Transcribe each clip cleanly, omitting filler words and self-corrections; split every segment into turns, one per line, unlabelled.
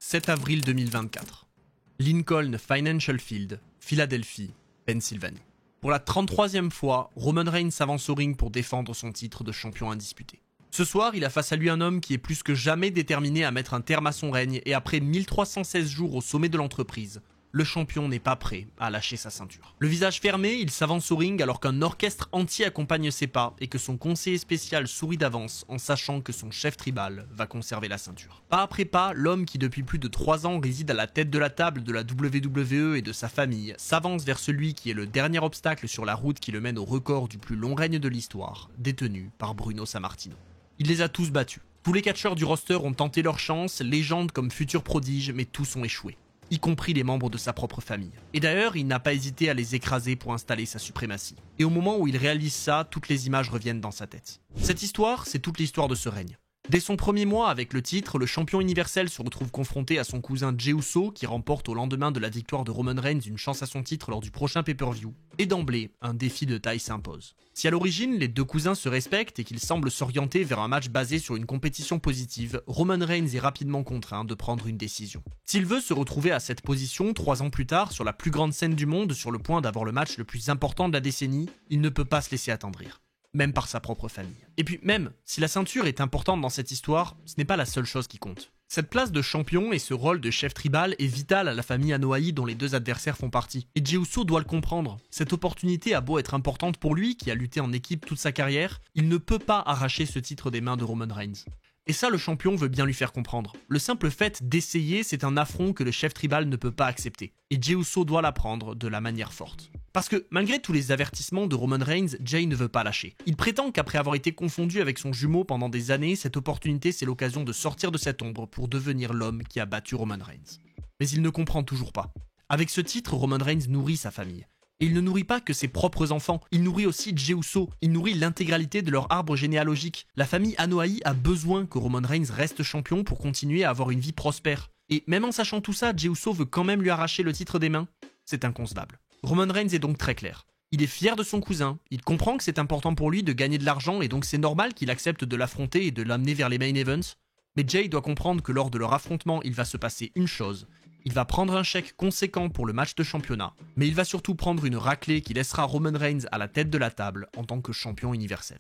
7 avril 2024. Lincoln Financial Field, Philadelphie, Pennsylvanie. Pour la 33e fois, Roman Reigns s'avance au ring pour défendre son titre de champion indisputé. Ce soir, il a face à lui un homme qui est plus que jamais déterminé à mettre un terme à son règne et après 1316 jours au sommet de l'entreprise, le champion n'est pas prêt à lâcher sa ceinture. Le visage fermé, il s'avance au ring alors qu'un orchestre entier accompagne ses pas et que son conseiller spécial sourit d'avance en sachant que son chef tribal va conserver la ceinture. Pas après pas, l'homme qui depuis plus de 3 ans réside à la tête de la table de la WWE et de sa famille s'avance vers celui qui est le dernier obstacle sur la route qui le mène au record du plus long règne de l'histoire, détenu par Bruno Sammartino. Il les a tous battus. Tous les catcheurs du roster ont tenté leur chance, légendes comme futurs prodiges, mais tous ont échoué, y compris les membres de sa propre famille. Et d'ailleurs, il n'a pas hésité à les écraser pour installer sa suprématie. Et au moment où il réalise ça, toutes les images reviennent dans sa tête. Cette histoire, c'est toute l'histoire de ce règne. Dès son premier mois avec le titre, le champion universel se retrouve confronté à son cousin Jey Uso qui remporte au lendemain de la victoire de Roman Reigns une chance à son titre lors du prochain pay-per-view. Et d'emblée, un défi de taille s'impose. Si à l'origine, les deux cousins se respectent et qu'ils semblent s'orienter vers un match basé sur une compétition positive, Roman Reigns est rapidement contraint de prendre une décision. S'il veut se retrouver à cette position 3 ans plus tard sur la plus grande scène du monde, sur le point d'avoir le match le plus important de la décennie, il ne peut pas se laisser attendrir. Même par sa propre famille. Et puis même, si la ceinture est importante dans cette histoire, ce n'est pas la seule chose qui compte. Cette place de champion et ce rôle de chef tribal est vital à la famille Anoa'i dont les deux adversaires font partie. Et Jey Uso doit le comprendre. Cette opportunité a beau être importante pour lui, qui a lutté en équipe toute sa carrière, il ne peut pas arracher ce titre des mains de Roman Reigns. Et ça, le champion veut bien lui faire comprendre. Le simple fait d'essayer, c'est un affront que le chef tribal ne peut pas accepter. Et Jey Uso doit l'apprendre de la manière forte. Parce que, malgré tous les avertissements de Roman Reigns, Jey ne veut pas lâcher. Il prétend qu'après avoir été confondu avec son jumeau pendant des années, cette opportunité c'est l'occasion de sortir de cette ombre pour devenir l'homme qui a battu Roman Reigns. Mais il ne comprend toujours pas. Avec ce titre, Roman Reigns nourrit sa famille. Et il ne nourrit pas que ses propres enfants, il nourrit aussi Jey Uso, il nourrit l'intégralité de leur arbre généalogique. La famille Anoa'i a besoin que Roman Reigns reste champion pour continuer à avoir une vie prospère. Et même en sachant tout ça, Jey Uso veut quand même lui arracher le titre des mains. C'est inconcevable. Roman Reigns est donc très clair. Il est fier de son cousin, il comprend que c'est important pour lui de gagner de l'argent et donc c'est normal qu'il accepte de l'affronter et de l'amener vers les main events. Mais Jey doit comprendre que lors de leur affrontement, il va se passer une chose. Il va prendre un chèque conséquent pour le match de championnat, mais il va surtout prendre une raclée qui laissera Roman Reigns à la tête de la table en tant que champion universel.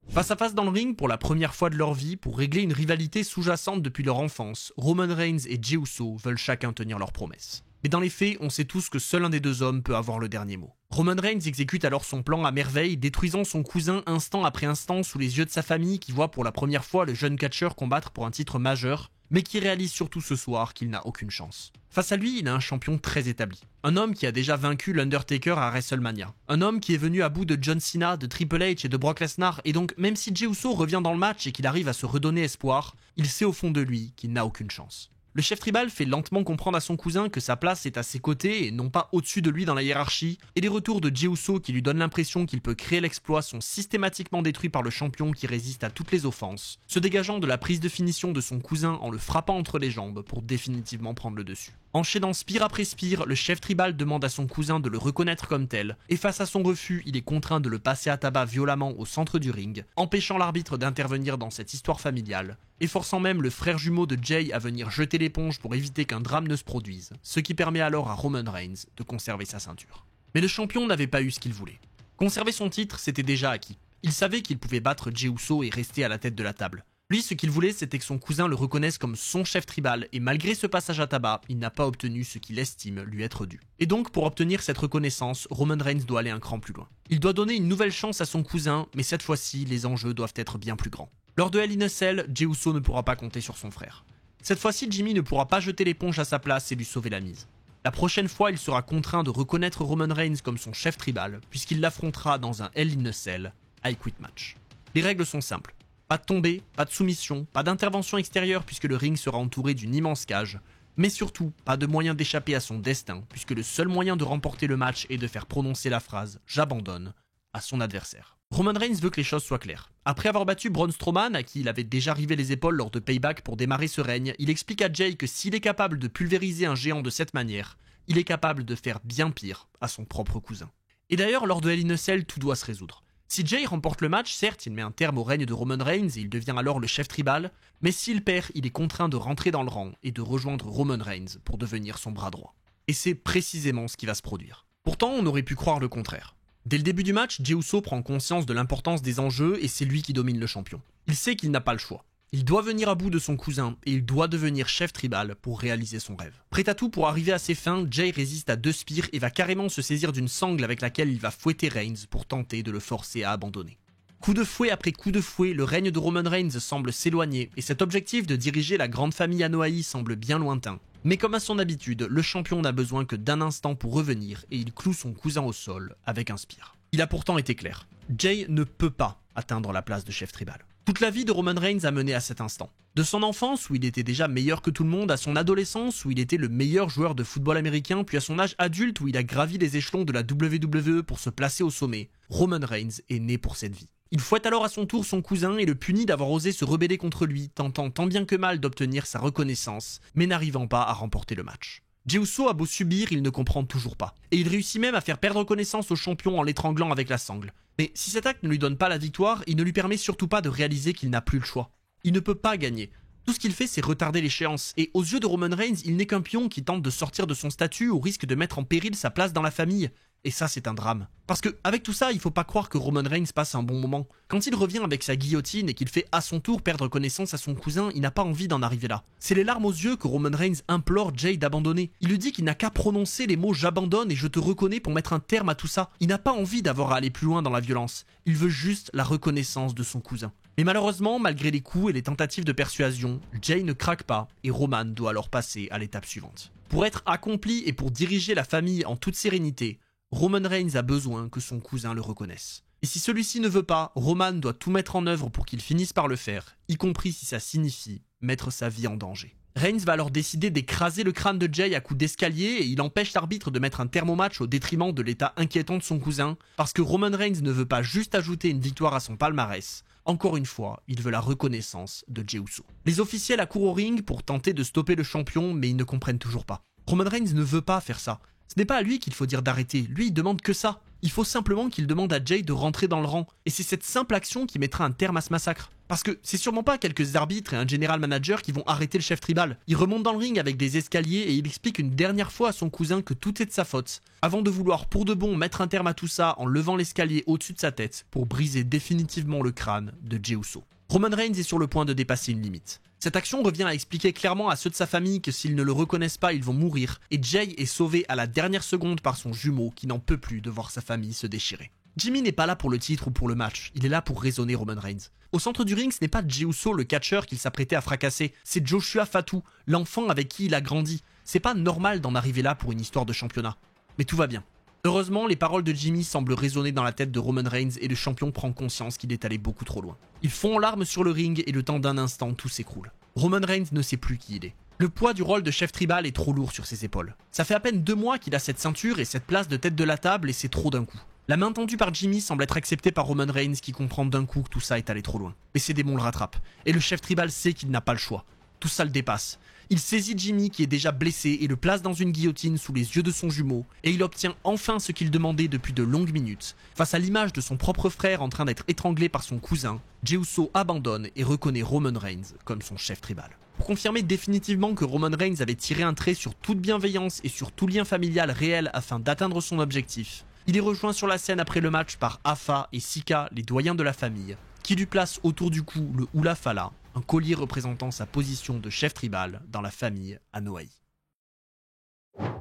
Face à face dans le ring, pour la première fois de leur vie, pour régler une rivalité sous-jacente depuis leur enfance, Roman Reigns et Jey Uso veulent chacun tenir leurs promesses. Mais dans les faits, on sait tous que seul un des deux hommes peut avoir le dernier mot. Roman Reigns exécute alors son plan à merveille, détruisant son cousin instant après instant sous les yeux de sa famille qui voit pour la première fois le jeune catcheur combattre pour un titre majeur, mais qui réalise surtout ce soir qu'il n'a aucune chance. Face à lui, il a un champion très établi. Un homme qui a déjà vaincu l'Undertaker à WrestleMania. Un homme qui est venu à bout de John Cena, de Triple H et de Brock Lesnar, et donc même si Jey Uso revient dans le match et qu'il arrive à se redonner espoir, il sait au fond de lui qu'il n'a aucune chance. Le chef tribal fait lentement comprendre à son cousin que sa place est à ses côtés et non pas au-dessus de lui dans la hiérarchie, et les retours de Jey Uso qui lui donnent l'impression qu'il peut créer l'exploit sont systématiquement détruits par le champion qui résiste à toutes les offenses, se dégageant de la prise de finition de son cousin en le frappant entre les jambes pour définitivement prendre le dessus. Enchaînant spire après spire, le chef tribal demande à son cousin de le reconnaître comme tel, et face à son refus, il est contraint de le passer à tabac violemment au centre du ring, empêchant l'arbitre d'intervenir dans cette histoire familiale, et forçant même le frère jumeau de Jey à venir jeter l'éponge pour éviter qu'un drame ne se produise, ce qui permet alors à Roman Reigns de conserver sa ceinture. Mais le champion n'avait pas eu ce qu'il voulait. Conserver son titre, c'était déjà acquis. Il savait qu'il pouvait battre Jey Uso et rester à la tête de la table. Lui, ce qu'il voulait, c'était que son cousin le reconnaisse comme son chef tribal, et malgré ce passage à tabac, il n'a pas obtenu ce qu'il estime lui être dû. Et donc, pour obtenir cette reconnaissance, Roman Reigns doit aller un cran plus loin. Il doit donner une nouvelle chance à son cousin, mais cette fois-ci, les enjeux doivent être bien plus grands. Lors de Hell in a Cell, Jey Uso ne pourra pas compter sur son frère. Cette fois-ci, Jimmy ne pourra pas jeter l'éponge à sa place et lui sauver la mise. La prochaine fois, il sera contraint de reconnaître Roman Reigns comme son chef tribal, puisqu'il l'affrontera dans un Hell in a Cell I Quit match. Les règles sont simples. Pas de tombée, pas de soumission, pas d'intervention extérieure puisque le ring sera entouré d'une immense cage, mais surtout pas de moyen d'échapper à son destin puisque le seul moyen de remporter le match est de faire prononcer la phrase « j'abandonne » à son adversaire. Roman Reigns veut que les choses soient claires. Après avoir battu Braun Strowman, à qui il avait déjà rivé les épaules lors de Payback pour démarrer ce règne, il explique à Jey que s'il est capable de pulvériser un géant de cette manière, il est capable de faire bien pire à son propre cousin. Et d'ailleurs, lors de Hell in a Cell, tout doit se résoudre. Si Jay remporte le match, certes, il met un terme au règne de Roman Reigns et il devient alors le chef tribal, mais s'il perd, il est contraint de rentrer dans le rang et de rejoindre Roman Reigns pour devenir son bras droit. Et c'est précisément ce qui va se produire. Pourtant, on aurait pu croire le contraire. Dès le début du match, Jey Uso prend conscience de l'importance des enjeux et c'est lui qui domine le champion. Il sait qu'il n'a pas le choix. Il doit venir à bout de son cousin et il doit devenir chef tribal pour réaliser son rêve. Prêt à tout pour arriver à ses fins, Jay résiste à 2 spires et va carrément se saisir d'une sangle avec laquelle il va fouetter Reigns pour tenter de le forcer à abandonner. Coup de fouet après coup de fouet, le règne de Roman Reigns semble s'éloigner et cet objectif de diriger la grande famille Anoa'i semble bien lointain. Mais comme à son habitude, le champion n'a besoin que d'un instant pour revenir et il cloue son cousin au sol avec un spire. Il a pourtant été clair. Jay ne peut pas atteindre la place de chef tribal. Toute la vie de Roman Reigns a mené à cet instant. De son enfance, où il était déjà meilleur que tout le monde, à son adolescence, où il était le meilleur joueur de football américain, puis à son âge adulte, où il a gravi les échelons de la WWE pour se placer au sommet, Roman Reigns est né pour cette vie. Il fouette alors à son tour son cousin et le punit d'avoir osé se rebeller contre lui, tentant tant bien que mal d'obtenir sa reconnaissance, mais n'arrivant pas à remporter le match. Jey Uso a beau subir, il ne comprend toujours pas. Et il réussit même à faire perdre connaissance au champion en l'étranglant avec la sangle. Mais si cet acte ne lui donne pas la victoire, il ne lui permet surtout pas de réaliser qu'il n'a plus le choix. Il ne peut pas gagner. Tout ce qu'il fait, c'est retarder l'échéance. Et aux yeux de Roman Reigns, il n'est qu'un pion qui tente de sortir de son statut au risque de mettre en péril sa place dans la famille. Et ça, c'est un drame. Parce que, avec tout ça, il faut pas croire que Roman Reigns passe un bon moment. Quand il revient avec sa guillotine et qu'il fait à son tour perdre connaissance à son cousin, il n'a pas envie d'en arriver là. C'est les larmes aux yeux que Roman Reigns implore Jay d'abandonner. Il lui dit qu'il n'a qu'à prononcer les mots « j'abandonne et je te reconnais » pour mettre un terme à tout ça. Il n'a pas envie d'avoir à aller plus loin dans la violence. Il veut juste la reconnaissance de son cousin. Mais malheureusement, malgré les coups et les tentatives de persuasion, Jay ne craque pas et Roman doit alors passer à l'étape suivante. Pour être accompli et pour diriger la famille en toute sérénité, Roman Reigns a besoin que son cousin le reconnaisse. Et si celui-ci ne veut pas, Roman doit tout mettre en œuvre pour qu'il finisse par le faire, y compris si ça signifie mettre sa vie en danger. Reigns va alors décider d'écraser le crâne de Jay à coups d'escalier et il empêche l'arbitre de mettre un terme au match au détriment de l'état inquiétant de son cousin, parce que Roman Reigns ne veut pas juste ajouter une victoire à son palmarès. Encore une fois, il veut la reconnaissance de Jey Uso. Les officiels accourent au ring pour tenter de stopper le champion, mais ils ne comprennent toujours pas. Roman Reigns ne veut pas faire ça. Ce n'est pas à lui qu'il faut dire d'arrêter, lui il demande que ça. Il faut simplement qu'il demande à Jay de rentrer dans le rang. Et c'est cette simple action qui mettra un terme à ce massacre. Parce que c'est sûrement pas quelques arbitres et un general manager qui vont arrêter le chef tribal. Il remonte dans le ring avec des escaliers et il explique une dernière fois à son cousin que tout est de sa faute. Avant de vouloir pour de bon mettre un terme à tout ça en levant l'escalier au-dessus de sa tête pour briser définitivement le crâne de Jey Uso. Roman Reigns est sur le point de dépasser une limite. Cette action revient à expliquer clairement à ceux de sa famille que s'ils ne le reconnaissent pas, ils vont mourir, et Jay est sauvé à la dernière seconde par son jumeau qui n'en peut plus de voir sa famille se déchirer. Jimmy n'est pas là pour le titre ou pour le match, il est là pour raisonner Roman Reigns. Au centre du ring, ce n'est pas Jey Uso le catcheur qu'il s'apprêtait à fracasser, c'est Joshua Fatu, l'enfant avec qui il a grandi. C'est pas normal d'en arriver là pour une histoire de championnat. Mais tout va bien. Heureusement, les paroles de Jimmy semblent résonner dans la tête de Roman Reigns et le champion prend conscience qu'il est allé beaucoup trop loin. Ils font en larmes sur le ring et le temps d'un instant, tout s'écroule. Roman Reigns ne sait plus qui il est. Le poids du rôle de chef tribal est trop lourd sur ses épaules. Ça fait à peine 2 mois qu'il a cette ceinture et cette place de tête de la table et c'est trop d'un coup. La main tendue par Jimmy semble être acceptée par Roman Reigns qui comprend d'un coup que tout ça est allé trop loin. Mais ses démons le rattrapent. Et le chef tribal sait qu'il n'a pas le choix. Tout ça le dépasse. Il saisit Jimmy qui est déjà blessé et le place dans une guillotine sous les yeux de son jumeau et il obtient enfin ce qu'il demandait depuis de longues minutes. Face à l'image de son propre frère en train d'être étranglé par son cousin, Jey Uso abandonne et reconnaît Roman Reigns comme son chef tribal. Pour confirmer définitivement que Roman Reigns avait tiré un trait sur toute bienveillance et sur tout lien familial réel afin d'atteindre son objectif, il est rejoint sur la scène après le match par Afa et Sika, les doyens de la famille, qui lui placent autour du cou le Hula Fala, un collier représentant sa position de chef tribal dans la famille Anoa'i.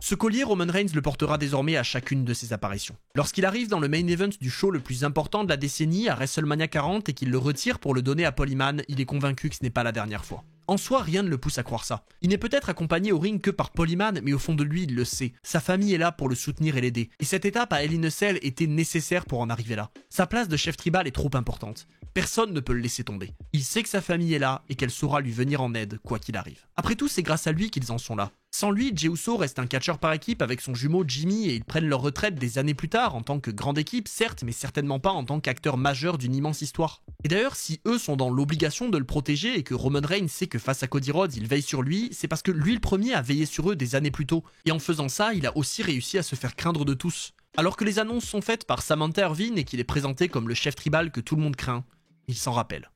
Ce collier, Roman Reigns le portera désormais à chacune de ses apparitions. Lorsqu'il arrive dans le main event du show le plus important de la décennie, à WrestleMania 40, et qu'il le retire pour le donner à Paul Heyman, il est convaincu que ce n'est pas la dernière fois. En soi, rien ne le pousse à croire ça. Il n'est peut-être accompagné au ring que par Paul Heyman, mais au fond de lui, il le sait. Sa famille est là pour le soutenir et l'aider. Et cette étape à Hell in a Cell était nécessaire pour en arriver là. Sa place de chef tribal est trop importante. Personne ne peut le laisser tomber. Il sait que sa famille est là et qu'elle saura lui venir en aide, quoi qu'il arrive. Après tout, c'est grâce à lui qu'ils en sont là. Sans lui, Jey Uso reste un catcheur par équipe avec son jumeau Jimmy et ils prennent leur retraite des années plus tard en tant que grande équipe, certes, mais certainement pas en tant qu'acteur majeur d'une immense histoire. Et d'ailleurs, si eux sont dans l'obligation de le protéger et que Roman Reigns sait que face à Cody Rhodes, il veille sur lui, c'est parce que lui le premier a veillé sur eux des années plus tôt. Et en faisant ça, il a aussi réussi à se faire craindre de tous. Alors que les annonces sont faites par Samantha Irvin et qu'il est présenté comme le chef tribal que tout le monde craint, il s'en rappelle.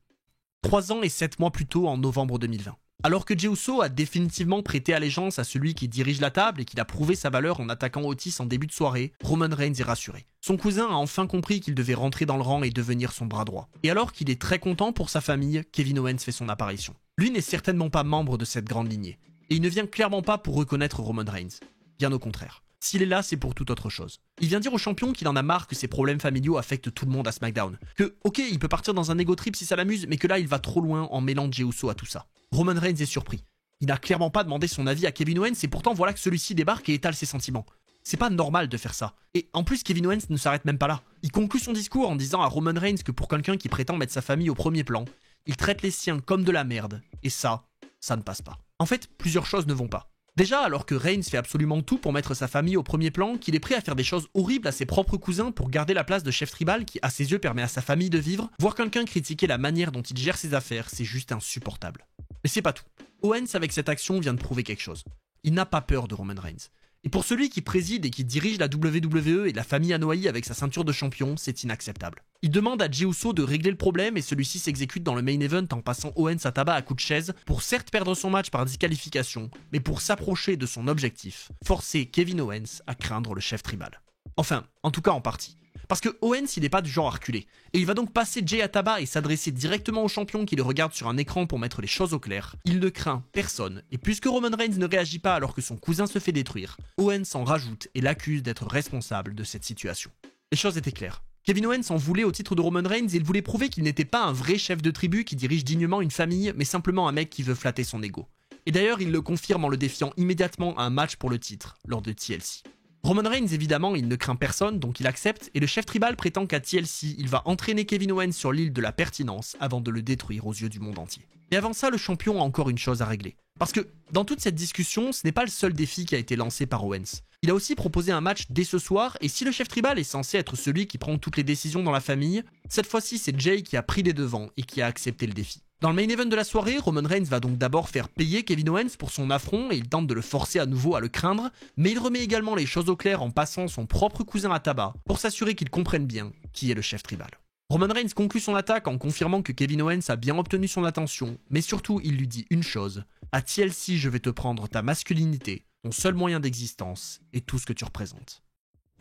3 ans et 7 mois plus tôt, en novembre 2020. Alors que Jey Uso a définitivement prêté allégeance à celui qui dirige la table et qu'il a prouvé sa valeur en attaquant Otis en début de soirée, Roman Reigns est rassuré. Son cousin a enfin compris qu'il devait rentrer dans le rang et devenir son bras droit. Et alors qu'il est très content pour sa famille, Kevin Owens fait son apparition. Lui n'est certainement pas membre de cette grande lignée. Et il ne vient clairement pas pour reconnaître Roman Reigns. Bien au contraire. S'il est là, c'est pour toute autre chose. Il vient dire au champion qu'il en a marre que ses problèmes familiaux affectent tout le monde à SmackDown. Que, ok, il peut partir dans un ego trip si ça l'amuse, mais que là, il va trop loin en mêlant Jey Uso à tout ça. Roman Reigns est surpris. Il n'a clairement pas demandé son avis à Kevin Owens et pourtant voilà que celui-ci débarque et étale ses sentiments. C'est pas normal de faire ça. Et en plus, Kevin Owens ne s'arrête même pas là. Il conclut son discours en disant à Roman Reigns que pour quelqu'un qui prétend mettre sa famille au premier plan, il traite les siens comme de la merde. Et ça ne passe pas. En fait, plusieurs choses ne vont pas. Déjà, alors que Reigns fait absolument tout pour mettre sa famille au premier plan, qu'il est prêt à faire des choses horribles à ses propres cousins pour garder la place de chef tribal qui, à ses yeux, permet à sa famille de vivre, voir quelqu'un critiquer la manière dont il gère ses affaires, c'est juste insupportable. Mais c'est pas tout. Owens, avec cette action, vient de prouver quelque chose. Il n'a pas peur de Roman Reigns. Et pour celui qui préside et qui dirige la WWE et la famille Anoa'i avec sa ceinture de champion, c'est inacceptable. Il demande à Jey Uso de régler le problème et celui-ci s'exécute dans le main event en passant Owens à tabac à coups de chaise pour certes perdre son match par disqualification, mais pour s'approcher de son objectif, forcer Kevin Owens à craindre le chef tribal. Enfin, en tout cas en partie. Parce que Owens, il n'est pas du genre à reculer. Et il va donc passer Jey à tabac et s'adresser directement au champion qui le regarde sur un écran pour mettre les choses au clair. Il ne craint personne. Et puisque Roman Reigns ne réagit pas alors que son cousin se fait détruire, Owens en rajoute et l'accuse d'être responsable de cette situation. Les choses étaient claires. Kevin Owens en voulait au titre de Roman Reigns et il voulait prouver qu'il n'était pas un vrai chef de tribu qui dirige dignement une famille, mais simplement un mec qui veut flatter son ego. Et d'ailleurs, il le confirme en le défiant immédiatement à un match pour le titre, lors de TLC. Roman Reigns, évidemment, il ne craint personne, donc il accepte, et le chef tribal prétend qu'à TLC, il va entraîner Kevin Owens sur l'île de la pertinence avant de le détruire aux yeux du monde entier. Et avant ça, le champion a encore une chose à régler. Parce que, dans toute cette discussion, ce n'est pas le seul défi qui a été lancé par Owens. Il a aussi proposé un match dès ce soir, et si le chef tribal est censé être celui qui prend toutes les décisions dans la famille, cette fois-ci c'est Jey qui a pris les devants et qui a accepté le défi. Dans le main event de la soirée, Roman Reigns va donc d'abord faire payer Kevin Owens pour son affront et il tente de le forcer à nouveau à le craindre, mais il remet également les choses au clair en passant son propre cousin à tabac pour s'assurer qu'il comprenne bien qui est le chef tribal. Roman Reigns conclut son attaque en confirmant que Kevin Owens a bien obtenu son attention, mais surtout il lui dit une chose, à TLC je vais te prendre ta masculinité, ton seul moyen d'existence et tout ce que tu représentes.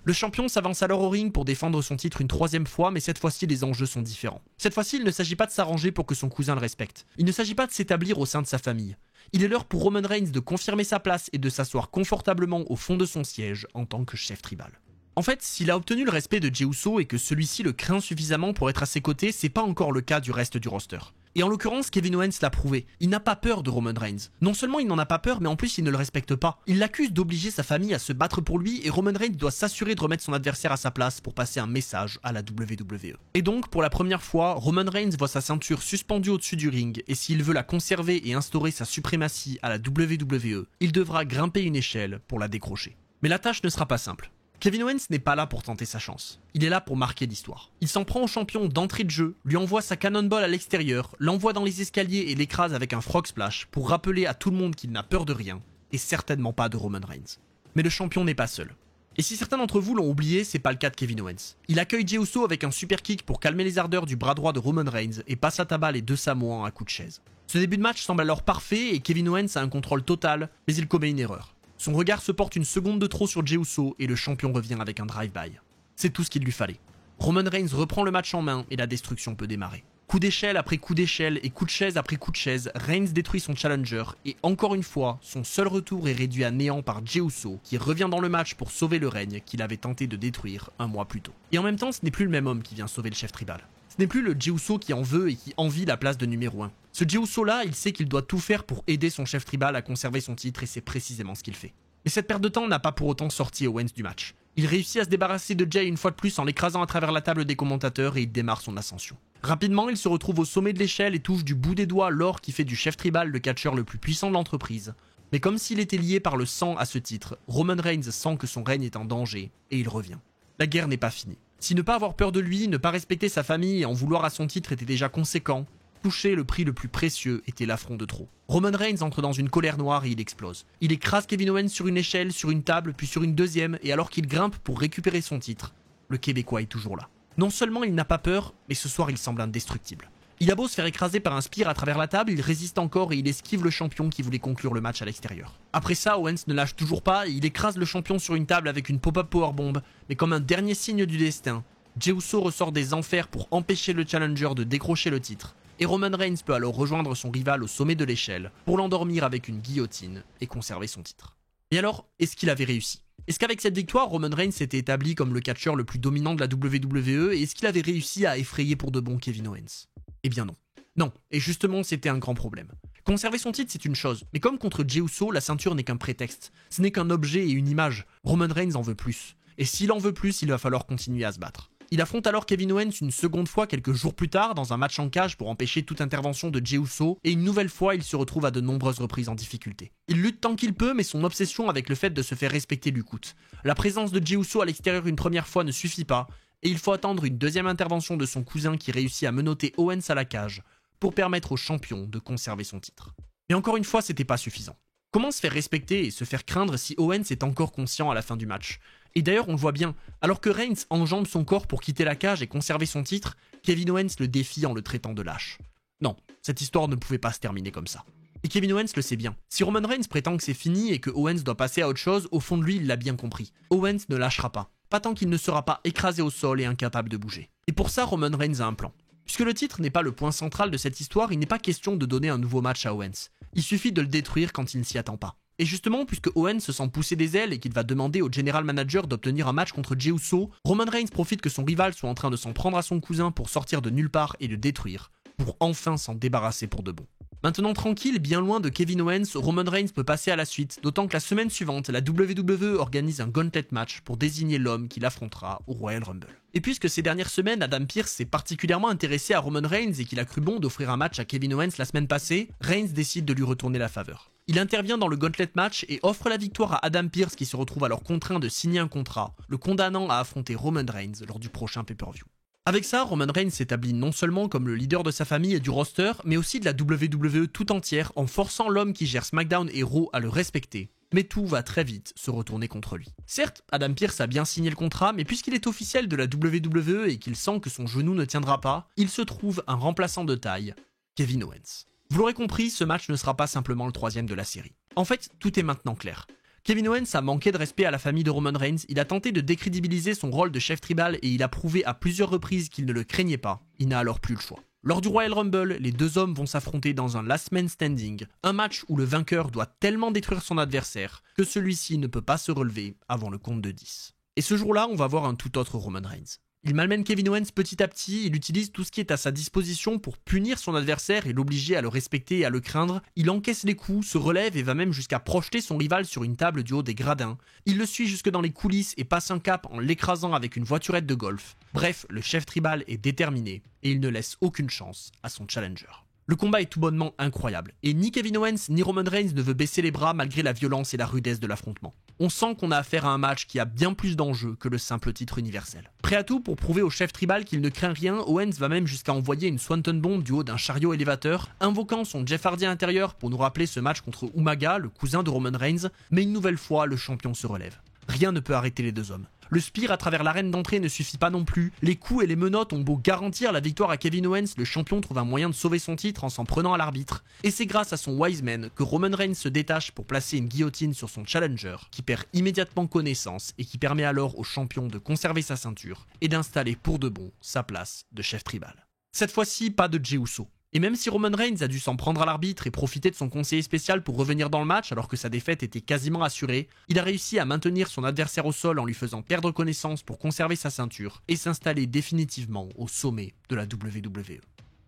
Le champion s'avance alors au ring pour défendre son titre une 3e fois, mais cette fois-ci les enjeux sont différents. Cette fois-ci, il ne s'agit pas de s'arranger pour que son cousin le respecte. Il ne s'agit pas de s'établir au sein de sa famille. Il est l'heure pour Roman Reigns de confirmer sa place et de s'asseoir confortablement au fond de son siège en tant que chef tribal. En fait, s'il a obtenu le respect de Jey Uso et que celui-ci le craint suffisamment pour être à ses côtés, c'est pas encore le cas du reste du roster. Et en l'occurrence, Kevin Owens l'a prouvé. Il n'a pas peur de Roman Reigns. Non seulement il n'en a pas peur, mais en plus il ne le respecte pas. Il l'accuse d'obliger sa famille à se battre pour lui et Roman Reigns doit s'assurer de remettre son adversaire à sa place pour passer un message à la WWE. Et donc, pour la première fois, Roman Reigns voit sa ceinture suspendue au-dessus du ring et s'il veut la conserver et instaurer sa suprématie à la WWE, il devra grimper une échelle pour la décrocher. Mais la tâche ne sera pas simple. Kevin Owens n'est pas là pour tenter sa chance. Il est là pour marquer l'histoire. Il s'en prend au champion d'entrée de jeu, lui envoie sa cannonball à l'extérieur, l'envoie dans les escaliers et l'écrase avec un frog splash pour rappeler à tout le monde qu'il n'a peur de rien, et certainement pas de Roman Reigns. Mais le champion n'est pas seul. Et si certains d'entre vous l'ont oublié, c'est pas le cas de Kevin Owens. Il accueille Jey Uso avec un super kick pour calmer les ardeurs du bras droit de Roman Reigns et passe à tabac les deux Samoans à coups de chaise. Ce début de match semble alors parfait et Kevin Owens a un contrôle total, mais il commet une erreur. Son regard se porte une seconde de trop sur Jey Uso et le champion revient avec un drive-by. C'est tout ce qu'il lui fallait. Roman Reigns reprend le match en main et la destruction peut démarrer. Coup d'échelle après coup d'échelle et coup de chaise après coup de chaise, Reigns détruit son challenger et encore une fois, son seul retour est réduit à néant par Jey Uso qui revient dans le match pour sauver le règne qu'il avait tenté de détruire un mois plus tôt. Et en même temps, ce n'est plus le même homme qui vient sauver le chef tribal. Ce n'est plus le Jey Uso qui en veut et qui envie la place de numéro 1. Ce Jey Uso là, il sait qu'il doit tout faire pour aider son chef tribal à conserver son titre et c'est précisément ce qu'il fait. Mais cette perte de temps n'a pas pour autant sorti Owens du match. Il réussit à se débarrasser de Jey une fois de plus en l'écrasant à travers la table des commentateurs et il démarre son ascension. Rapidement, il se retrouve au sommet de l'échelle et touche du bout des doigts l'or qui fait du chef tribal le catcheur le plus puissant de l'entreprise. Mais comme s'il était lié par le sang à ce titre, Roman Reigns sent que son règne est en danger et il revient. La guerre n'est pas finie. Si ne pas avoir peur de lui, ne pas respecter sa famille et en vouloir à son titre était déjà conséquent, toucher le prix le plus précieux était l'affront de trop. Roman Reigns entre dans une colère noire et il explose. Il écrase Kevin Owens sur une échelle, sur une table, puis sur une deuxième, et alors qu'il grimpe pour récupérer son titre, le Québécois est toujours là. Non seulement il n'a pas peur, mais ce soir il semble indestructible. Il a beau se faire écraser par un spear à travers la table, il résiste encore et il esquive le champion qui voulait conclure le match à l'extérieur. Après ça, Owens ne lâche toujours pas et il écrase le champion sur une table avec une pop-up powerbomb, mais comme un dernier signe du destin, Jey Uso ressort des enfers pour empêcher le challenger de décrocher le titre, et Roman Reigns peut alors rejoindre son rival au sommet de l'échelle pour l'endormir avec une guillotine et conserver son titre. Et alors, est-ce qu'il avait réussi ? Est-ce qu'avec cette victoire, Roman Reigns s'était établi comme le catcheur le plus dominant de la WWE et est-ce qu'il avait réussi à effrayer pour de bon Kevin Owens ? Eh bien non. Non, et justement c'était un grand problème. Conserver son titre c'est une chose, mais comme contre Jey Uso, la ceinture n'est qu'un prétexte. Ce n'est qu'un objet et une image. Roman Reigns en veut plus. Et s'il en veut plus, il va falloir continuer à se battre. Il affronte alors Kevin Owens une seconde fois quelques jours plus tard dans un match en cage pour empêcher toute intervention de Jey Uso et une nouvelle fois il se retrouve à de nombreuses reprises en difficulté. Il lutte tant qu'il peut mais son obsession avec le fait de se faire respecter lui coûte. La présence de Jey Uso à l'extérieur une première fois ne suffit pas et il faut attendre une deuxième intervention de son cousin qui réussit à menotter Owens à la cage pour permettre au champion de conserver son titre. Mais encore une fois c'était pas suffisant. Comment se faire respecter et se faire craindre si Owens est encore conscient à la fin du match ? Et d'ailleurs, on le voit bien, alors que Reigns enjambe son corps pour quitter la cage et conserver son titre, Kevin Owens le défie en le traitant de lâche. Non, cette histoire ne pouvait pas se terminer comme ça. Et Kevin Owens le sait bien. Si Roman Reigns prétend que c'est fini et que Owens doit passer à autre chose, au fond de lui, il l'a bien compris. Owens ne lâchera pas. Pas tant qu'il ne sera pas écrasé au sol et incapable de bouger. Et pour ça, Roman Reigns a un plan. Puisque le titre n'est pas le point central de cette histoire, il n'est pas question de donner un nouveau match à Owens. Il suffit de le détruire quand il ne s'y attend pas. Et justement, puisque Owens se sent pousser des ailes et qu'il va demander au general manager d'obtenir un match contre Jey Uso, Roman Reigns profite que son rival soit en train de s'en prendre à son cousin pour sortir de nulle part et le détruire, pour enfin s'en débarrasser pour de bon. Maintenant tranquille, bien loin de Kevin Owens, Roman Reigns peut passer à la suite, d'autant que la semaine suivante, la WWE organise un gauntlet match pour désigner l'homme qui l'affrontera au Royal Rumble. Et puisque ces dernières semaines, Adam Pearce s'est particulièrement intéressé à Roman Reigns et qu'il a cru bon d'offrir un match à Kevin Owens la semaine passée, Reigns décide de lui retourner la faveur. Il intervient dans le gauntlet match et offre la victoire à Adam Pearce qui se retrouve alors contraint de signer un contrat, le condamnant à affronter Roman Reigns lors du prochain pay-per-view. Avec ça, Roman Reigns s'établit non seulement comme le leader de sa famille et du roster, mais aussi de la WWE tout entière en forçant l'homme qui gère SmackDown et Raw à le respecter. Mais tout va très vite se retourner contre lui. Certes, Adam Pearce a bien signé le contrat, mais puisqu'il est officiel de la WWE et qu'il sent que son genou ne tiendra pas, il se trouve un remplaçant de taille, Kevin Owens. Vous l'aurez compris, ce match ne sera pas simplement le troisième de la série. En fait, tout est maintenant clair. Kevin Owens a manqué de respect à la famille de Roman Reigns, il a tenté de décrédibiliser son rôle de chef tribal et il a prouvé à plusieurs reprises qu'il ne le craignait pas. Il n'a alors plus le choix. Lors du Royal Rumble, les deux hommes vont s'affronter dans un Last Man Standing, un match où le vainqueur doit tellement détruire son adversaire que celui-ci ne peut pas se relever avant le compte de 10. Et ce jour-là, on va voir un tout autre Roman Reigns. Il malmène Kevin Owens petit à petit, il utilise tout ce qui est à sa disposition pour punir son adversaire et l'obliger à le respecter et à le craindre. Il encaisse les coups, se relève et va même jusqu'à projeter son rival sur une table du haut des gradins. Il le suit jusque dans les coulisses et passe un cap en l'écrasant avec une voiturette de golf. Bref, le chef tribal est déterminé et il ne laisse aucune chance à son challenger. Le combat est tout bonnement incroyable, et ni Kevin Owens ni Roman Reigns ne veut baisser les bras malgré la violence et la rudesse de l'affrontement. On sent qu'on a affaire à un match qui a bien plus d'enjeux que le simple titre universel. Prêt à tout pour prouver au chef tribal qu'il ne craint rien, Owens va même jusqu'à envoyer une Swanton Bomb du haut d'un chariot élévateur, invoquant son Jeff Hardy intérieur pour nous rappeler ce match contre Umaga, le cousin de Roman Reigns, mais une nouvelle fois, le champion se relève. Rien ne peut arrêter les deux hommes. Le spear à travers l'arène d'entrée ne suffit pas non plus. Les coups et les menottes ont beau garantir la victoire à Kevin Owens, le champion trouve un moyen de sauver son titre en s'en prenant à l'arbitre. Et c'est grâce à son Wise Man que Roman Reigns se détache pour placer une guillotine sur son challenger, qui perd immédiatement connaissance et qui permet alors au champion de conserver sa ceinture et d'installer pour de bon sa place de chef tribal. Cette fois-ci, pas de Jey Uso. Et même si Roman Reigns a dû s'en prendre à l'arbitre et profiter de son conseiller spécial pour revenir dans le match alors que sa défaite était quasiment assurée, il a réussi à maintenir son adversaire au sol en lui faisant perdre connaissance pour conserver sa ceinture et s'installer définitivement au sommet de la WWE.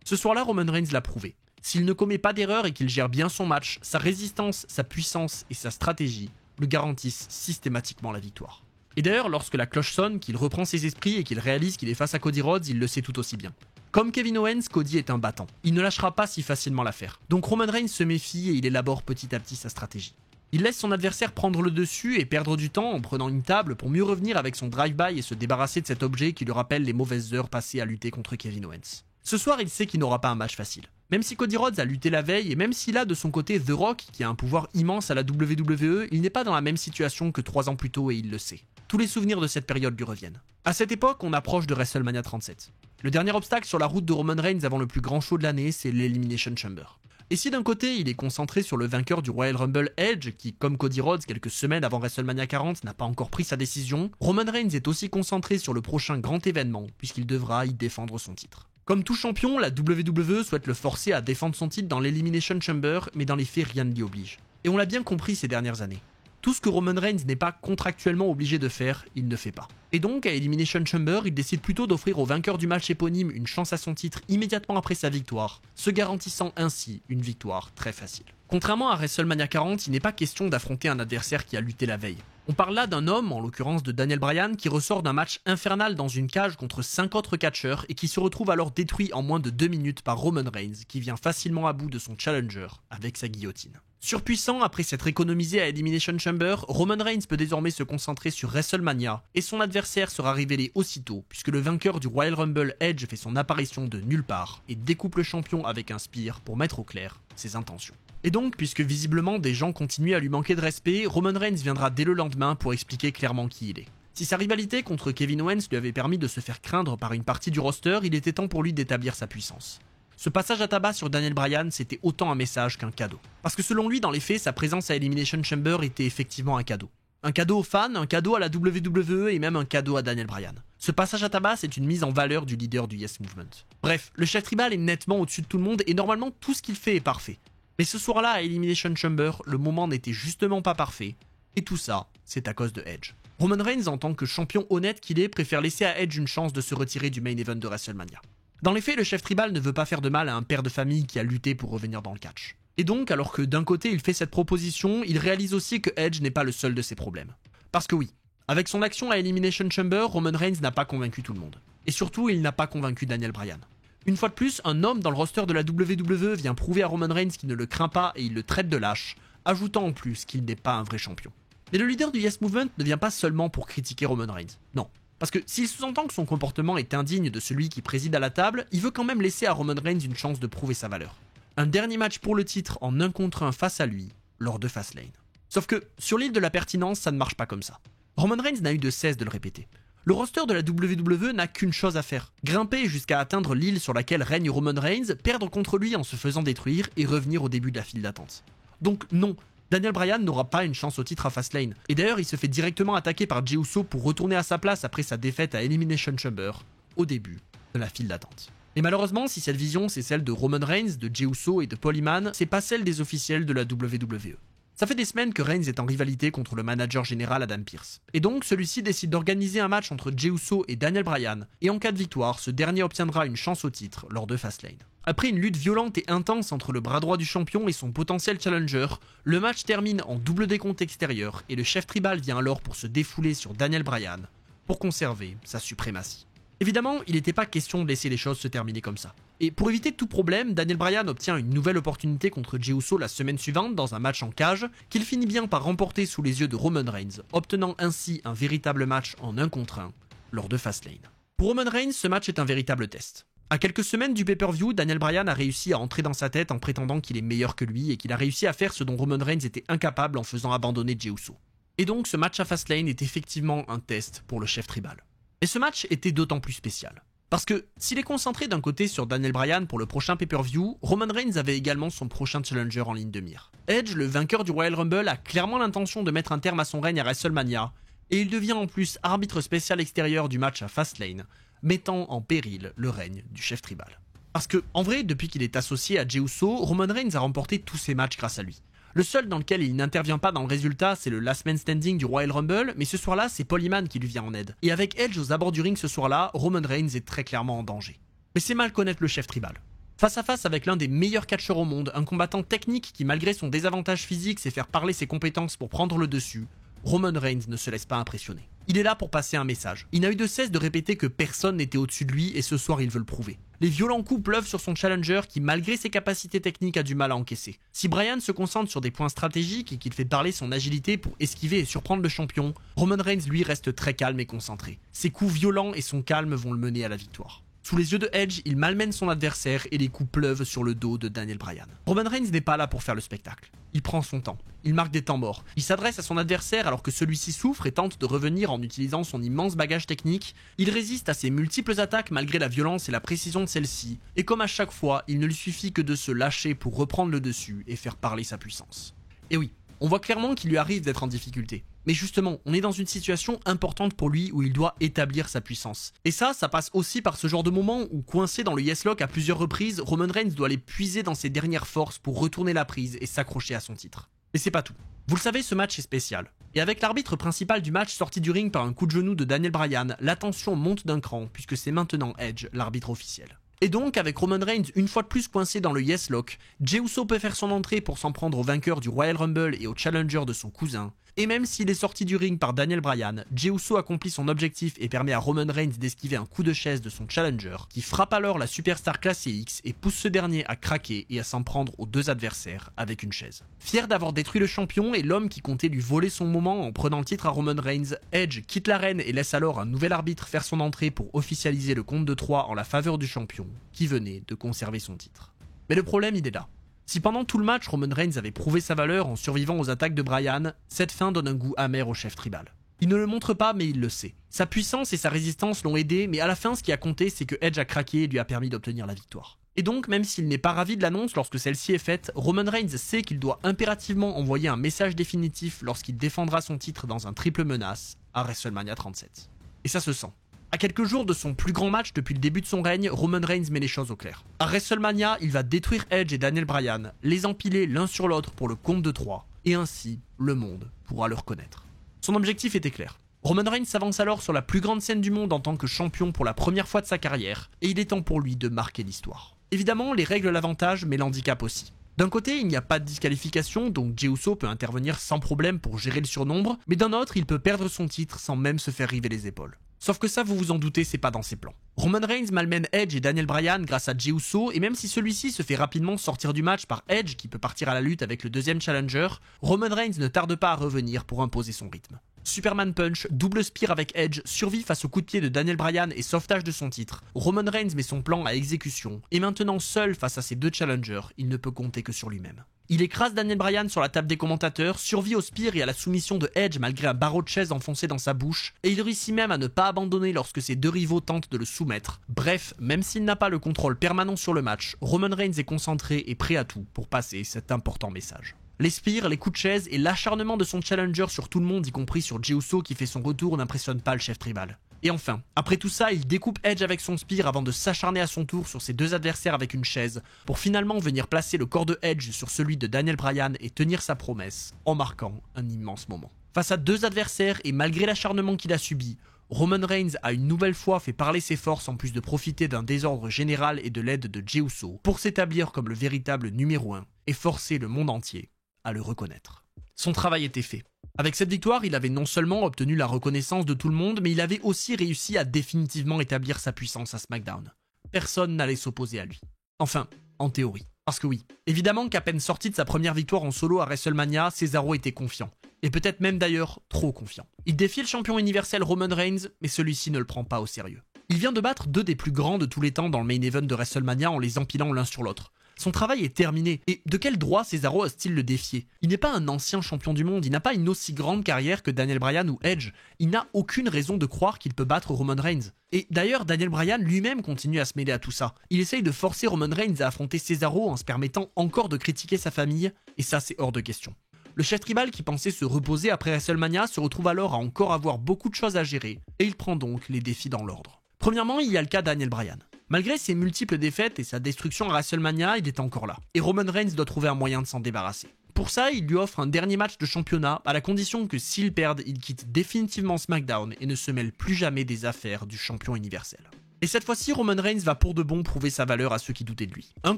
Ce soir-là, Roman Reigns l'a prouvé. S'il ne commet pas d'erreur et qu'il gère bien son match, sa résistance, sa puissance et sa stratégie le garantissent systématiquement la victoire. Et d'ailleurs, lorsque la cloche sonne, qu'il reprend ses esprits et qu'il réalise qu'il est face à Cody Rhodes, il le sait tout aussi bien. Comme Kevin Owens, Cody est un battant. Il ne lâchera pas si facilement l'affaire. Donc Roman Reigns se méfie et il élabore petit à petit sa stratégie. Il laisse son adversaire prendre le dessus et perdre du temps en prenant une table pour mieux revenir avec son drive-by et se débarrasser de cet objet qui lui rappelle les mauvaises heures passées à lutter contre Kevin Owens. Ce soir, il sait qu'il n'aura pas un match facile. Même si Cody Rhodes a lutté la veille et même s'il a de son côté The Rock qui a un pouvoir immense à la WWE, il n'est pas dans la même situation que 3 ans plus tôt et il le sait. Tous les souvenirs de cette période lui reviennent. À cette époque, on approche de WrestleMania 37. Le dernier obstacle sur la route de Roman Reigns avant le plus grand show de l'année, c'est l'Elimination Chamber. Et si d'un côté il est concentré sur le vainqueur du Royal Rumble Edge, qui comme Cody Rhodes quelques semaines avant WrestleMania 40 n'a pas encore pris sa décision, Roman Reigns est aussi concentré sur le prochain grand événement, puisqu'il devra y défendre son titre. Comme tout champion, la WWE souhaite le forcer à défendre son titre dans l'Elimination Chamber, mais dans les faits rien ne l'y oblige. Et on l'a bien compris ces dernières années. Tout ce que Roman Reigns n'est pas contractuellement obligé de faire, il ne fait pas. Et donc, à Elimination Chamber, il décide plutôt d'offrir au vainqueur du match éponyme une chance à son titre immédiatement après sa victoire, se garantissant ainsi une victoire très facile. Contrairement à WrestleMania 40, il n'est pas question d'affronter un adversaire qui a lutté la veille. On parle là d'un homme, en l'occurrence de Daniel Bryan, qui ressort d'un match infernal dans une cage contre 5 autres catcheurs et qui se retrouve alors détruit en moins de 2 minutes par Roman Reigns, qui vient facilement à bout de son challenger avec sa guillotine. Surpuissant après s'être économisé à Elimination Chamber, Roman Reigns peut désormais se concentrer sur WrestleMania et son adversaire sera révélé aussitôt puisque le vainqueur du Royal Rumble Edge fait son apparition de nulle part et découpe le champion avec un spear pour mettre au clair ses intentions. Et donc, puisque visiblement des gens continuent à lui manquer de respect, Roman Reigns viendra dès le lendemain pour expliquer clairement qui il est. Si sa rivalité contre Kevin Owens lui avait permis de se faire craindre par une partie du roster, il était temps pour lui d'établir sa puissance. Ce passage à tabac sur Daniel Bryan, c'était autant un message qu'un cadeau. Parce que selon lui, dans les faits, sa présence à Elimination Chamber était effectivement un cadeau. Un cadeau aux fans, un cadeau à la WWE et même un cadeau à Daniel Bryan. Ce passage à tabac, c'est une mise en valeur du leader du Yes Movement. Bref, le chef tribal est nettement au-dessus de tout le monde et normalement tout ce qu'il fait est parfait. Mais ce soir-là, à Elimination Chamber, le moment n'était justement pas parfait. Et tout ça, c'est à cause de Edge. Roman Reigns, en tant que champion honnête qu'il est, préfère laisser à Edge une chance de se retirer du main event de WrestleMania. Dans les faits, le chef tribal ne veut pas faire de mal à un père de famille qui a lutté pour revenir dans le catch. Et donc, alors que d'un côté il fait cette proposition, il réalise aussi que Edge n'est pas le seul de ses problèmes. Parce que oui, avec son action à Elimination Chamber, Roman Reigns n'a pas convaincu tout le monde. Et surtout, il n'a pas convaincu Daniel Bryan. Une fois de plus, un homme dans le roster de la WWE vient prouver à Roman Reigns qu'il ne le craint pas et il le traite de lâche, ajoutant en plus qu'il n'est pas un vrai champion. Mais le leader du Yes Movement ne vient pas seulement pour critiquer Roman Reigns, non. Parce que s'il sous-entend que son comportement est indigne de celui qui préside à la table, il veut quand même laisser à Roman Reigns une chance de prouver sa valeur. Un dernier match pour le titre en 1 contre 1 face à lui, lors de Fastlane. Sauf que, sur l'île de la pertinence, ça ne marche pas comme ça. Roman Reigns n'a eu de cesse de le répéter. Le roster de la WWE n'a qu'une chose à faire, grimper jusqu'à atteindre l'île sur laquelle règne Roman Reigns, perdre contre lui en se faisant détruire et revenir au début de la file d'attente. Donc non, Daniel Bryan n'aura pas une chance au titre à Fastlane. Et d'ailleurs, il se fait directement attaquer par Jey Uso pour retourner à sa place après sa défaite à Elimination Chamber, au début de la file d'attente. Et malheureusement, si cette vision c'est celle de Roman Reigns, de Jey Uso et de Paul Heyman, c'est pas celle des officiels de la WWE. Ça fait des semaines que Reigns est en rivalité contre le manager général Adam Pearce. Et donc, celui-ci décide d'organiser un match entre Jey Uso et Daniel Bryan, et en cas de victoire, ce dernier obtiendra une chance au titre lors de Fastlane. Après une lutte violente et intense entre le bras droit du champion et son potentiel challenger, le match termine en double décompte extérieur, et le chef tribal vient alors pour se défouler sur Daniel Bryan, pour conserver sa suprématie. Évidemment, il n'était pas question de laisser les choses se terminer comme ça. Et pour éviter tout problème, Daniel Bryan obtient une nouvelle opportunité contre Jey Uso la semaine suivante dans un match en cage, qu'il finit bien par remporter sous les yeux de Roman Reigns, obtenant ainsi un véritable match en 1 contre 1, lors de Fastlane. Pour Roman Reigns, ce match est un véritable test. À quelques semaines du pay-per-view, Daniel Bryan a réussi à entrer dans sa tête en prétendant qu'il est meilleur que lui et qu'il a réussi à faire ce dont Roman Reigns était incapable en faisant abandonner Jey Uso. Et donc ce match à Fastlane est effectivement un test pour le chef tribal. Et ce match était d'autant plus spécial. Parce que s'il est concentré d'un côté sur Daniel Bryan pour le prochain pay-per-view, Roman Reigns avait également son prochain challenger en ligne de mire. Edge, le vainqueur du Royal Rumble, a clairement l'intention de mettre un terme à son règne à WrestleMania, et il devient en plus arbitre spécial extérieur du match à Fastlane, mettant en péril le règne du chef tribal. Parce que, en vrai, depuis qu'il est associé à Jey Uso, Roman Reigns a remporté tous ses matchs grâce à lui. Le seul dans lequel il n'intervient pas dans le résultat, c'est le Last Man Standing du Royal Rumble, mais ce soir-là, c'est Paul Heyman qui lui vient en aide. Et avec Edge aux abords du ring ce soir-là, Roman Reigns est très clairement en danger. Mais c'est mal connaître le chef tribal. Face à face avec l'un des meilleurs catcheurs au monde, un combattant technique qui malgré son désavantage physique sait faire parler ses compétences pour prendre le dessus, Roman Reigns ne se laisse pas impressionner. Il est là pour passer un message. Il n'a eu de cesse de répéter que personne n'était au-dessus de lui et ce soir il veut le prouver. Les violents coups pleuvent sur son challenger qui malgré ses capacités techniques a du mal à encaisser. Si Bryan se concentre sur des points stratégiques et qu'il fait parler son agilité pour esquiver et surprendre le champion, Roman Reigns lui reste très calme et concentré. Ses coups violents et son calme vont le mener à la victoire. Sous les yeux de Edge, il malmène son adversaire et les coups pleuvent sur le dos de Daniel Bryan. Roman Reigns n'est pas là pour faire le spectacle. Il prend son temps, il marque des temps morts, il s'adresse à son adversaire alors que celui-ci souffre et tente de revenir en utilisant son immense bagage technique. Il résiste à ses multiples attaques malgré la violence et la précision de celle-ci, et comme à chaque fois, il ne lui suffit que de se lâcher pour reprendre le dessus et faire parler sa puissance. Et oui, on voit clairement qu'il lui arrive d'être en difficulté. Mais justement, on est dans une situation importante pour lui où il doit établir sa puissance. Et ça passe aussi par ce genre de moment où, coincé dans le Yes Lock à plusieurs reprises, Roman Reigns doit aller puiser dans ses dernières forces pour retourner la prise et s'accrocher à son titre. Mais c'est pas tout. Vous le savez, ce match est spécial. Et avec l'arbitre principal du match sorti du ring par un coup de genou de Daniel Bryan, la tension monte d'un cran puisque c'est maintenant Edge, l'arbitre officiel. Et donc, avec Roman Reigns une fois de plus coincé dans le Yes Lock, Jey Uso peut faire son entrée pour s'en prendre au vainqueur du Royal Rumble et au challenger de son cousin. Et même s'il est sorti du ring par Daniel Bryan, Jey Uso accomplit son objectif et permet à Roman Reigns d'esquiver un coup de chaise de son challenger, qui frappe alors la superstar classée X et pousse ce dernier à craquer et à s'en prendre aux deux adversaires avec une chaise. Fier d'avoir détruit le champion et l'homme qui comptait lui voler son moment en prenant le titre à Roman Reigns, Edge quitte l'arène et laisse alors un nouvel arbitre faire son entrée pour officialiser le compte de 3 en la faveur du champion, qui venait de conserver son titre. Mais le problème, il est là. Si pendant tout le match, Roman Reigns avait prouvé sa valeur en survivant aux attaques de Bryan, cette fin donne un goût amer au chef tribal. Il ne le montre pas, mais il le sait. Sa puissance et sa résistance l'ont aidé, mais à la fin, ce qui a compté, c'est que Edge a craqué et lui a permis d'obtenir la victoire. Et donc, même s'il n'est pas ravi de l'annonce lorsque celle-ci est faite, Roman Reigns sait qu'il doit impérativement envoyer un message définitif lorsqu'il défendra son titre dans un triple menace à WrestleMania 37. Et ça se sent. À quelques jours de son plus grand match depuis le début de son règne, Roman Reigns met les choses au clair. À WrestleMania, il va détruire Edge et Daniel Bryan, les empiler l'un sur l'autre pour le compte de 3, et ainsi, le monde pourra le reconnaître. Son objectif était clair. Roman Reigns s'avance alors sur la plus grande scène du monde en tant que champion pour la première fois de sa carrière, et il est temps pour lui de marquer l'histoire. Évidemment, les règles l'avantagent, mais l'handicapent aussi. D'un côté, il n'y a pas de disqualification, donc Jey Uso peut intervenir sans problème pour gérer le surnombre, mais d'un autre, il peut perdre son titre sans même se faire river les épaules. Sauf que ça, vous vous en doutez, c'est pas dans ses plans. Roman Reigns malmène Edge et Daniel Bryan grâce à Jey Uso, et même si celui-ci se fait rapidement sortir du match par Edge qui peut partir à la lutte avec le deuxième challenger, Roman Reigns ne tarde pas à revenir pour imposer son rythme. Superman Punch, double spear avec Edge, survit face au coup de pied de Daniel Bryan et sauvetage de son titre. Roman Reigns met son plan à exécution, et maintenant seul face à ses deux challengers, il ne peut compter que sur lui-même. Il écrase Daniel Bryan sur la table des commentateurs, survit au spear et à la soumission de Edge malgré un barreau de chaise enfoncé dans sa bouche, et il réussit même à ne pas abandonner lorsque ses deux rivaux tentent de le soumettre. Bref, même s'il n'a pas le contrôle permanent sur le match, Roman Reigns est concentré et prêt à tout pour passer cet important message. Les spears, les coups de chaise et l'acharnement de son challenger sur tout le monde, y compris sur Jey Uso qui fait son retour, n'impressionnent pas le chef tribal. Et enfin, après tout ça, il découpe Edge avec son spear avant de s'acharner à son tour sur ses deux adversaires avec une chaise, pour finalement venir placer le corps de Edge sur celui de Daniel Bryan et tenir sa promesse, en marquant un immense moment. Face à deux adversaires et malgré l'acharnement qu'il a subi, Roman Reigns a une nouvelle fois fait parler ses forces en plus de profiter d'un désordre général et de l'aide de Jey Uso pour s'établir comme le véritable numéro 1 et forcer le monde entier à le reconnaître. Son travail était fait. Avec cette victoire, il avait non seulement obtenu la reconnaissance de tout le monde, mais il avait aussi réussi à définitivement établir sa puissance à SmackDown. Personne n'allait s'opposer à lui. Enfin, en théorie. Parce que oui, évidemment qu'à peine sorti de sa première victoire en solo à WrestleMania, Cesaro était confiant. Et peut-être même d'ailleurs trop confiant. Il défie le champion universel Roman Reigns, mais celui-ci ne le prend pas au sérieux. Il vient de battre deux des plus grands de tous les temps dans le main event de WrestleMania en les empilant l'un sur l'autre. Son travail est terminé, et de quel droit Cesaro ose-t-il le défier? Il n'est pas un ancien champion du monde, il n'a pas une aussi grande carrière que Daniel Bryan ou Edge, il n'a aucune raison de croire qu'il peut battre Roman Reigns. Et d'ailleurs, Daniel Bryan lui-même continue à se mêler à tout ça. Il essaye de forcer Roman Reigns à affronter Cesaro en se permettant encore de critiquer sa famille, et ça c'est hors de question. Le chef tribal qui pensait se reposer après WrestleMania se retrouve alors à encore avoir beaucoup de choses à gérer, et il prend donc les défis dans l'ordre. Premièrement, il y a le cas Daniel Bryan. Malgré ses multiples défaites et sa destruction à WrestleMania, il est encore là. Et Roman Reigns doit trouver un moyen de s'en débarrasser. Pour ça, il lui offre un dernier match de championnat, à la condition que s'il perd, il quitte définitivement SmackDown et ne se mêle plus jamais des affaires du champion universel. Et cette fois-ci, Roman Reigns va pour de bon prouver sa valeur à ceux qui doutaient de lui. 1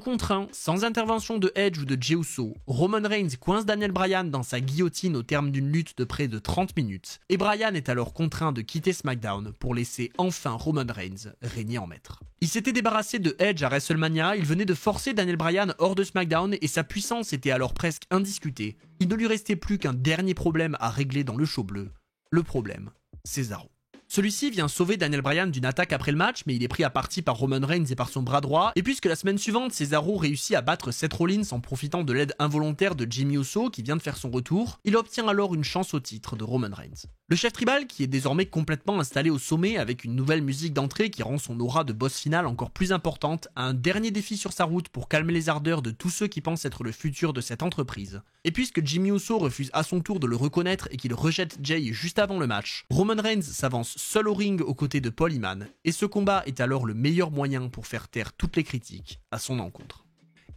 contre 1, sans intervention de Edge ou de Jey Uso, Roman Reigns coince Daniel Bryan dans sa guillotine au terme d'une lutte de près de 30 minutes, et Bryan est alors contraint de quitter SmackDown pour laisser enfin Roman Reigns régner en maître. Il s'était débarrassé de Edge à WrestleMania, il venait de forcer Daniel Bryan hors de SmackDown et sa puissance était alors presque indiscutée. Il ne lui restait plus qu'un dernier problème à régler dans le show bleu, le problème Cesaro. Celui-ci vient sauver Daniel Bryan d'une attaque après le match, mais il est pris à partie par Roman Reigns et par son bras droit. Et puisque la semaine suivante, Cesaro réussit à battre Seth Rollins en profitant de l'aide involontaire de Jimmy Uso qui vient de faire son retour, il obtient alors une chance au titre de Roman Reigns. Le chef tribal, qui est désormais complètement installé au sommet avec une nouvelle musique d'entrée qui rend son aura de boss final encore plus importante, a un dernier défi sur sa route pour calmer les ardeurs de tous ceux qui pensent être le futur de cette entreprise. Et puisque Jimmy Uso refuse à son tour de le reconnaître et qu'il rejette Jay juste avant le match, Roman Reigns s'avance seul au ring aux côtés de Paul Heyman, et ce combat est alors le meilleur moyen pour faire taire toutes les critiques à son encontre.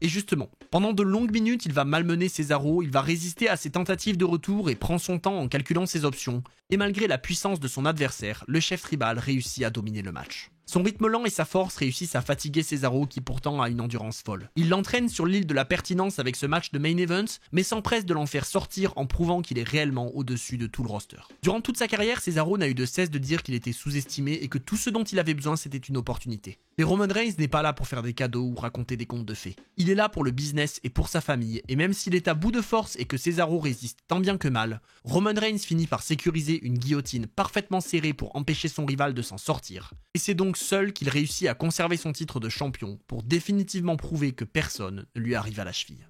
Et justement, pendant de longues minutes, il va malmener Cesaro, il va résister à ses tentatives de retour et prend son temps en calculant ses options, et malgré la puissance de son adversaire, le chef tribal réussit à dominer le match. Son rythme lent et sa force réussissent à fatiguer Cesaro qui pourtant a une endurance folle. Il l'entraîne sur l'île de la pertinence avec ce match de main event, mais s'empresse de l'en faire sortir en prouvant qu'il est réellement au-dessus de tout le roster. Durant toute sa carrière, Cesaro n'a eu de cesse de dire qu'il était sous-estimé et que tout ce dont il avait besoin c'était une opportunité. Mais Roman Reigns n'est pas là pour faire des cadeaux ou raconter des contes de fées. Il est là pour le business et pour sa famille, et même s'il est à bout de force et que Cesaro résiste tant bien que mal, Roman Reigns finit par sécuriser une guillotine parfaitement serrée pour empêcher son rival de s'en sortir. Et c'est donc seul qu'il réussit à conserver son titre de champion pour définitivement prouver que personne ne lui arrive à la cheville.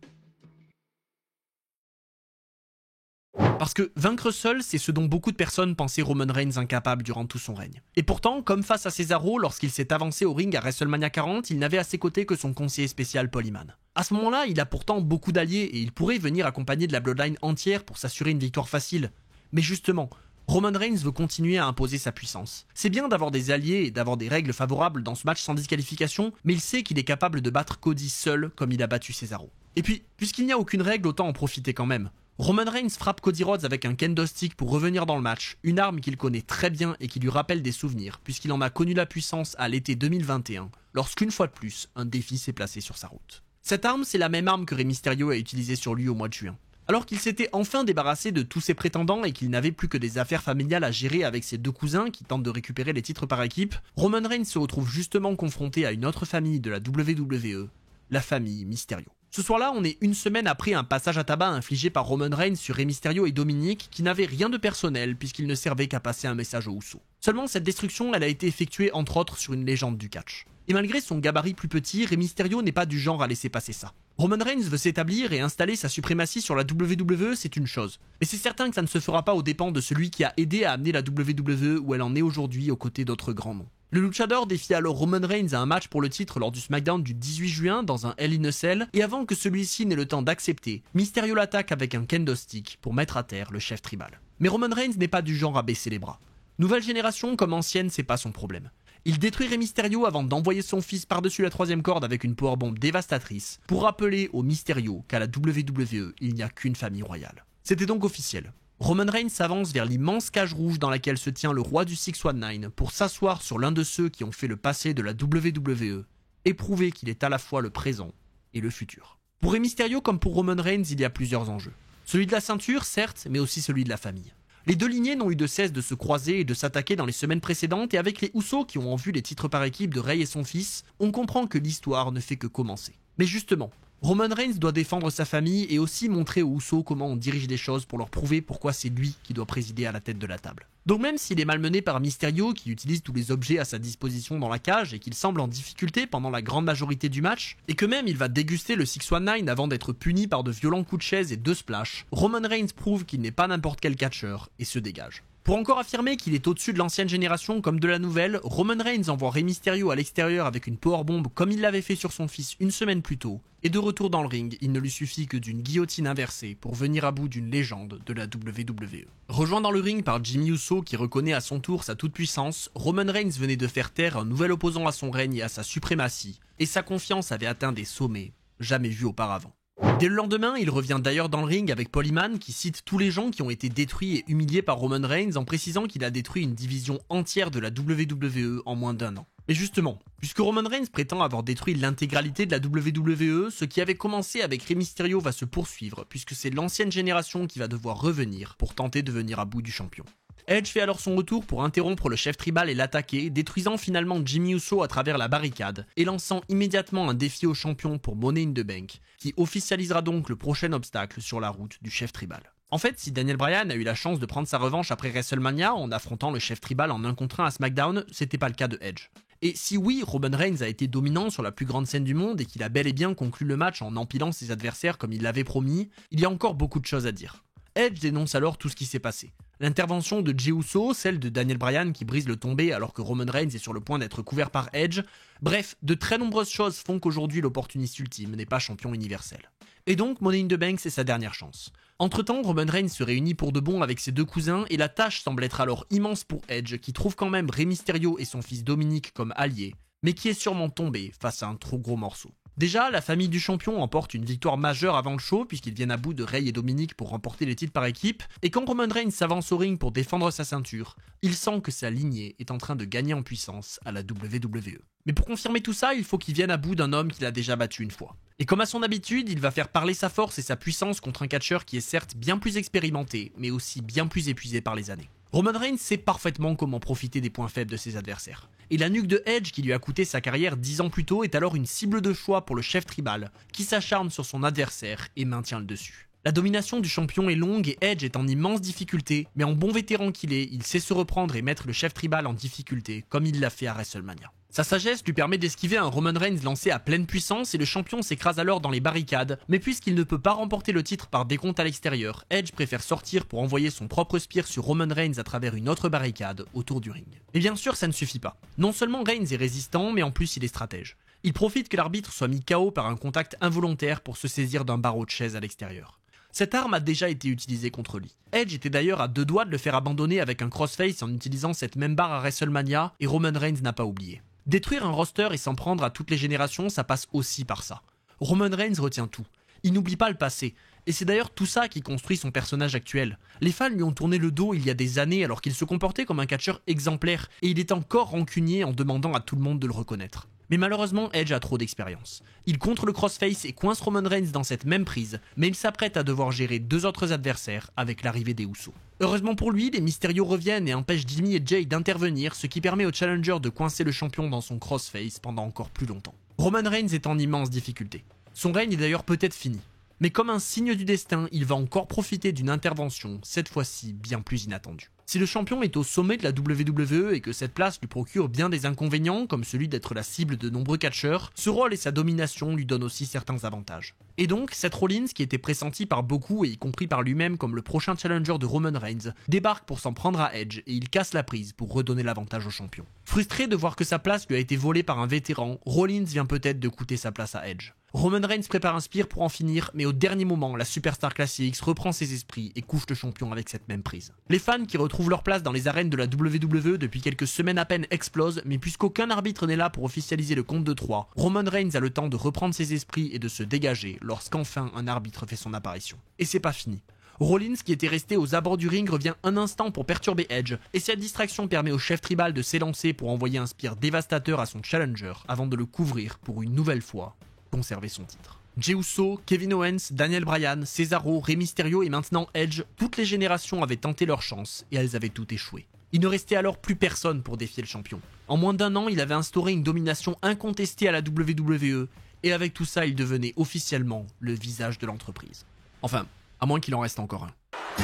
Parce que vaincre seul, c'est ce dont beaucoup de personnes pensaient Roman Reigns incapable durant tout son règne. Et pourtant, comme face à Cesaro, lorsqu'il s'est avancé au ring à WrestleMania 40, il n'avait à ses côtés que son conseiller spécial Paul Heyman. À ce moment-là, il a pourtant beaucoup d'alliés et il pourrait venir accompagner de la Bloodline entière pour s'assurer une victoire facile. Mais justement, Roman Reigns veut continuer à imposer sa puissance. C'est bien d'avoir des alliés et d'avoir des règles favorables dans ce match sans disqualification, mais il sait qu'il est capable de battre Cody seul comme il a battu Cesaro. Et puis, puisqu'il n'y a aucune règle, autant en profiter quand même. Roman Reigns frappe Cody Rhodes avec un kendo stick pour revenir dans le match, une arme qu'il connaît très bien et qui lui rappelle des souvenirs, puisqu'il en a connu la puissance à l'été 2021, lorsqu'une fois de plus, un défi s'est placé sur sa route. Cette arme, c'est la même arme que Rey Mysterio a utilisée sur lui au mois de juin. Alors qu'il s'était enfin débarrassé de tous ses prétendants et qu'il n'avait plus que des affaires familiales à gérer avec ses deux cousins qui tentent de récupérer les titres par équipe, Roman Reigns se retrouve justement confronté à une autre famille de la WWE, la famille Mysterio. Ce soir-là, on est une semaine après un passage à tabac infligé par Roman Reigns sur Rey Mysterio et Dominic qui n'avait rien de personnel puisqu'il ne servait qu'à passer un message aux Usos. Seulement, cette destruction, elle a été effectuée entre autres sur une légende du catch. Et malgré son gabarit plus petit, Rey Mysterio n'est pas du genre à laisser passer ça. Roman Reigns veut s'établir et installer sa suprématie sur la WWE, c'est une chose. Mais c'est certain que ça ne se fera pas aux dépens de celui qui a aidé à amener la WWE où elle en est aujourd'hui aux côtés d'autres grands noms. Le luchador défie alors Roman Reigns à un match pour le titre lors du SmackDown du 18 juin dans un Hell in a Cell, et avant que celui-ci n'ait le temps d'accepter, Mysterio l'attaque avec un kendo stick pour mettre à terre le chef tribal. Mais Roman Reigns n'est pas du genre à baisser les bras. Nouvelle génération comme ancienne, c'est pas son problème. Il détruit Rey Mysterio avant d'envoyer son fils par-dessus la troisième corde avec une powerbomb dévastatrice pour rappeler au Mysterio qu'à la WWE, il n'y a qu'une famille royale. C'était donc officiel. Roman Reigns s'avance vers l'immense cage rouge dans laquelle se tient le roi du 619 pour s'asseoir sur l'un de ceux qui ont fait le passé de la WWE et prouver qu'il est à la fois le présent et le futur. Pour Rey Mysterio comme pour Roman Reigns, il y a plusieurs enjeux. Celui de la ceinture, certes, mais aussi celui de la famille. Les deux lignées n'ont eu de cesse de se croiser et de s'attaquer dans les semaines précédentes, et avec les Usos qui ont en vue les titres par équipe de Rey et son fils, on comprend que l'histoire ne fait que commencer. Mais justement, Roman Reigns doit défendre sa famille et aussi montrer aux Usos comment on dirige les choses pour leur prouver pourquoi c'est lui qui doit présider à la tête de la table. Donc même s'il est malmené par Mysterio qui utilise tous les objets à sa disposition dans la cage et qu'il semble en difficulté pendant la grande majorité du match, et que même il va déguster le 619 avant d'être puni par de violents coups de chaise et 2 splashs, Roman Reigns prouve qu'il n'est pas n'importe quel catcheur et se dégage. Pour encore affirmer qu'il est au-dessus de l'ancienne génération comme de la nouvelle, Roman Reigns envoie Rey Mysterio à l'extérieur avec une powerbomb comme il l'avait fait sur son fils une semaine plus tôt, et de retour dans le ring, il ne lui suffit que d'une guillotine inversée pour venir à bout d'une légende de la WWE. Rejoint dans le ring par Jimmy Uso qui reconnaît à son tour sa toute-puissance, Roman Reigns venait de faire taire un nouvel opposant à son règne et à sa suprématie, et sa confiance avait atteint des sommets jamais vus auparavant. Dès le lendemain, il revient d'ailleurs dans le ring avec Paul Heyman qui cite tous les gens qui ont été détruits et humiliés par Roman Reigns en précisant qu'il a détruit une division entière de la WWE en moins d'1 an. Et justement, puisque Roman Reigns prétend avoir détruit l'intégralité de la WWE, ce qui avait commencé avec Rey Mysterio va se poursuivre puisque c'est l'ancienne génération qui va devoir revenir pour tenter de venir à bout du champion. Edge fait alors son retour pour interrompre le chef tribal et l'attaquer, détruisant finalement Jimmy Uso à travers la barricade et lançant immédiatement un défi au champion pour Money in the Bank, qui officialisera donc le prochain obstacle sur la route du chef tribal. En fait, si Daniel Bryan a eu la chance de prendre sa revanche après WrestleMania en affrontant le chef tribal en 1 contre 1 à SmackDown, c'était pas le cas de Edge. Et si oui, Roman Reigns a été dominant sur la plus grande scène du monde et qu'il a bel et bien conclu le match en empilant ses adversaires comme il l'avait promis, il y a encore beaucoup de choses à dire. Edge dénonce alors tout ce qui s'est passé. L'intervention de Jey Uso, celle de Daniel Bryan qui brise le tombé alors que Roman Reigns est sur le point d'être couvert par Edge, bref, de très nombreuses choses font qu'aujourd'hui l'opportuniste ultime n'est pas champion universel. Et donc Money in the Bank c'est sa dernière chance. Entre-temps, Roman Reigns se réunit pour de bon avec ses 2 cousins et la tâche semble être alors immense pour Edge qui trouve quand même Rey Mysterio et son fils Dominic comme alliés, mais qui est sûrement tombé face à un trop gros morceau. Déjà, la famille du champion emporte une victoire majeure avant le show puisqu'ils viennent à bout de Rey et Dominic pour remporter les titres par équipe, et quand Roman Reigns s'avance au ring pour défendre sa ceinture, il sent que sa lignée est en train de gagner en puissance à la WWE. Mais pour confirmer tout ça, il faut qu'il vienne à bout d'un homme qu'il a déjà battu une fois. Et comme à son habitude, il va faire parler sa force et sa puissance contre un catcheur qui est certes bien plus expérimenté, mais aussi bien plus épuisé par les années. Roman Reigns sait parfaitement comment profiter des points faibles de ses adversaires. Et la nuque de Edge qui lui a coûté sa carrière 10 ans plus tôt est alors une cible de choix pour le chef tribal, qui s'acharne sur son adversaire et maintient le dessus. La domination du champion est longue et Edge est en immense difficulté, mais en bon vétéran qu'il est, il sait se reprendre et mettre le chef tribal en difficulté, comme il l'a fait à WrestleMania. Sa sagesse lui permet d'esquiver un Roman Reigns lancé à pleine puissance et le champion s'écrase alors dans les barricades, mais puisqu'il ne peut pas remporter le titre par décompte à l'extérieur, Edge préfère sortir pour envoyer son propre spear sur Roman Reigns à travers une autre barricade autour du ring. Et bien sûr, ça ne suffit pas. Non seulement Reigns est résistant, mais en plus il est stratège. Il profite que l'arbitre soit mis KO par un contact involontaire pour se saisir d'un barreau de chaise à l'extérieur. Cette arme a déjà été utilisée contre lui. Edge était d'ailleurs à 2 doigts de le faire abandonner avec un crossface en utilisant cette même barre à WrestleMania, et Roman Reigns n'a pas oublié. Détruire un roster et s'en prendre à toutes les générations, ça passe aussi par ça. Roman Reigns retient tout. Il n'oublie pas le passé. Et c'est d'ailleurs tout ça qui construit son personnage actuel. Les fans lui ont tourné le dos il y a des années alors qu'il se comportait comme un catcheur exemplaire, et il est encore rancunier en demandant à tout le monde de le reconnaître. Mais malheureusement, Edge a trop d'expérience. Il contre le crossface et coince Roman Reigns dans cette même prise, mais il s'apprête à devoir gérer 2 autres adversaires avec l'arrivée des Usos. Heureusement pour lui, les Mysterio reviennent et empêchent Jimmy et Jay d'intervenir, ce qui permet au challenger de coincer le champion dans son crossface pendant encore plus longtemps. Roman Reigns est en immense difficulté. Son règne est d'ailleurs peut-être fini. Mais comme un signe du destin, il va encore profiter d'une intervention, cette fois-ci bien plus inattendue. Si le champion est au sommet de la WWE et que cette place lui procure bien des inconvénients, comme celui d'être la cible de nombreux catcheurs, ce rôle et sa domination lui donnent aussi certains avantages. Et donc, Seth Rollins, qui était pressenti par beaucoup et y compris par lui-même comme le prochain challenger de Roman Reigns, débarque pour s'en prendre à Edge et il casse la prise pour redonner l'avantage au champion. Frustré de voir que sa place lui a été volée par un vétéran, Rollins vient peut-être de coûter sa place à Edge. Roman Reigns prépare un spear pour en finir, mais au dernier moment, la Superstar Classics reprend ses esprits et couche le champion avec cette même prise. Les fans qui retrouvent leur place dans les arènes de la WWE depuis quelques semaines à peine explosent, mais puisqu'aucun arbitre n'est là pour officialiser le compte de 3, Roman Reigns a le temps de reprendre ses esprits et de se dégager lorsqu'enfin un arbitre fait son apparition. Et c'est pas fini. Rollins, qui était resté aux abords du ring, revient un instant pour perturber Edge, et cette distraction permet au chef tribal de s'élancer pour envoyer un spear dévastateur à son challenger avant de le couvrir pour une nouvelle fois conserver son titre. Jey Uso, Kevin Owens, Daniel Bryan, Cesaro, Rey Mysterio et maintenant Edge, toutes les générations avaient tenté leur chance et elles avaient toutes échoué. Il ne restait alors plus personne pour défier le champion. En moins d'1 an, il avait instauré une domination incontestée à la WWE et avec tout ça, il devenait officiellement le visage de l'entreprise. Enfin, à moins qu'il en reste encore un.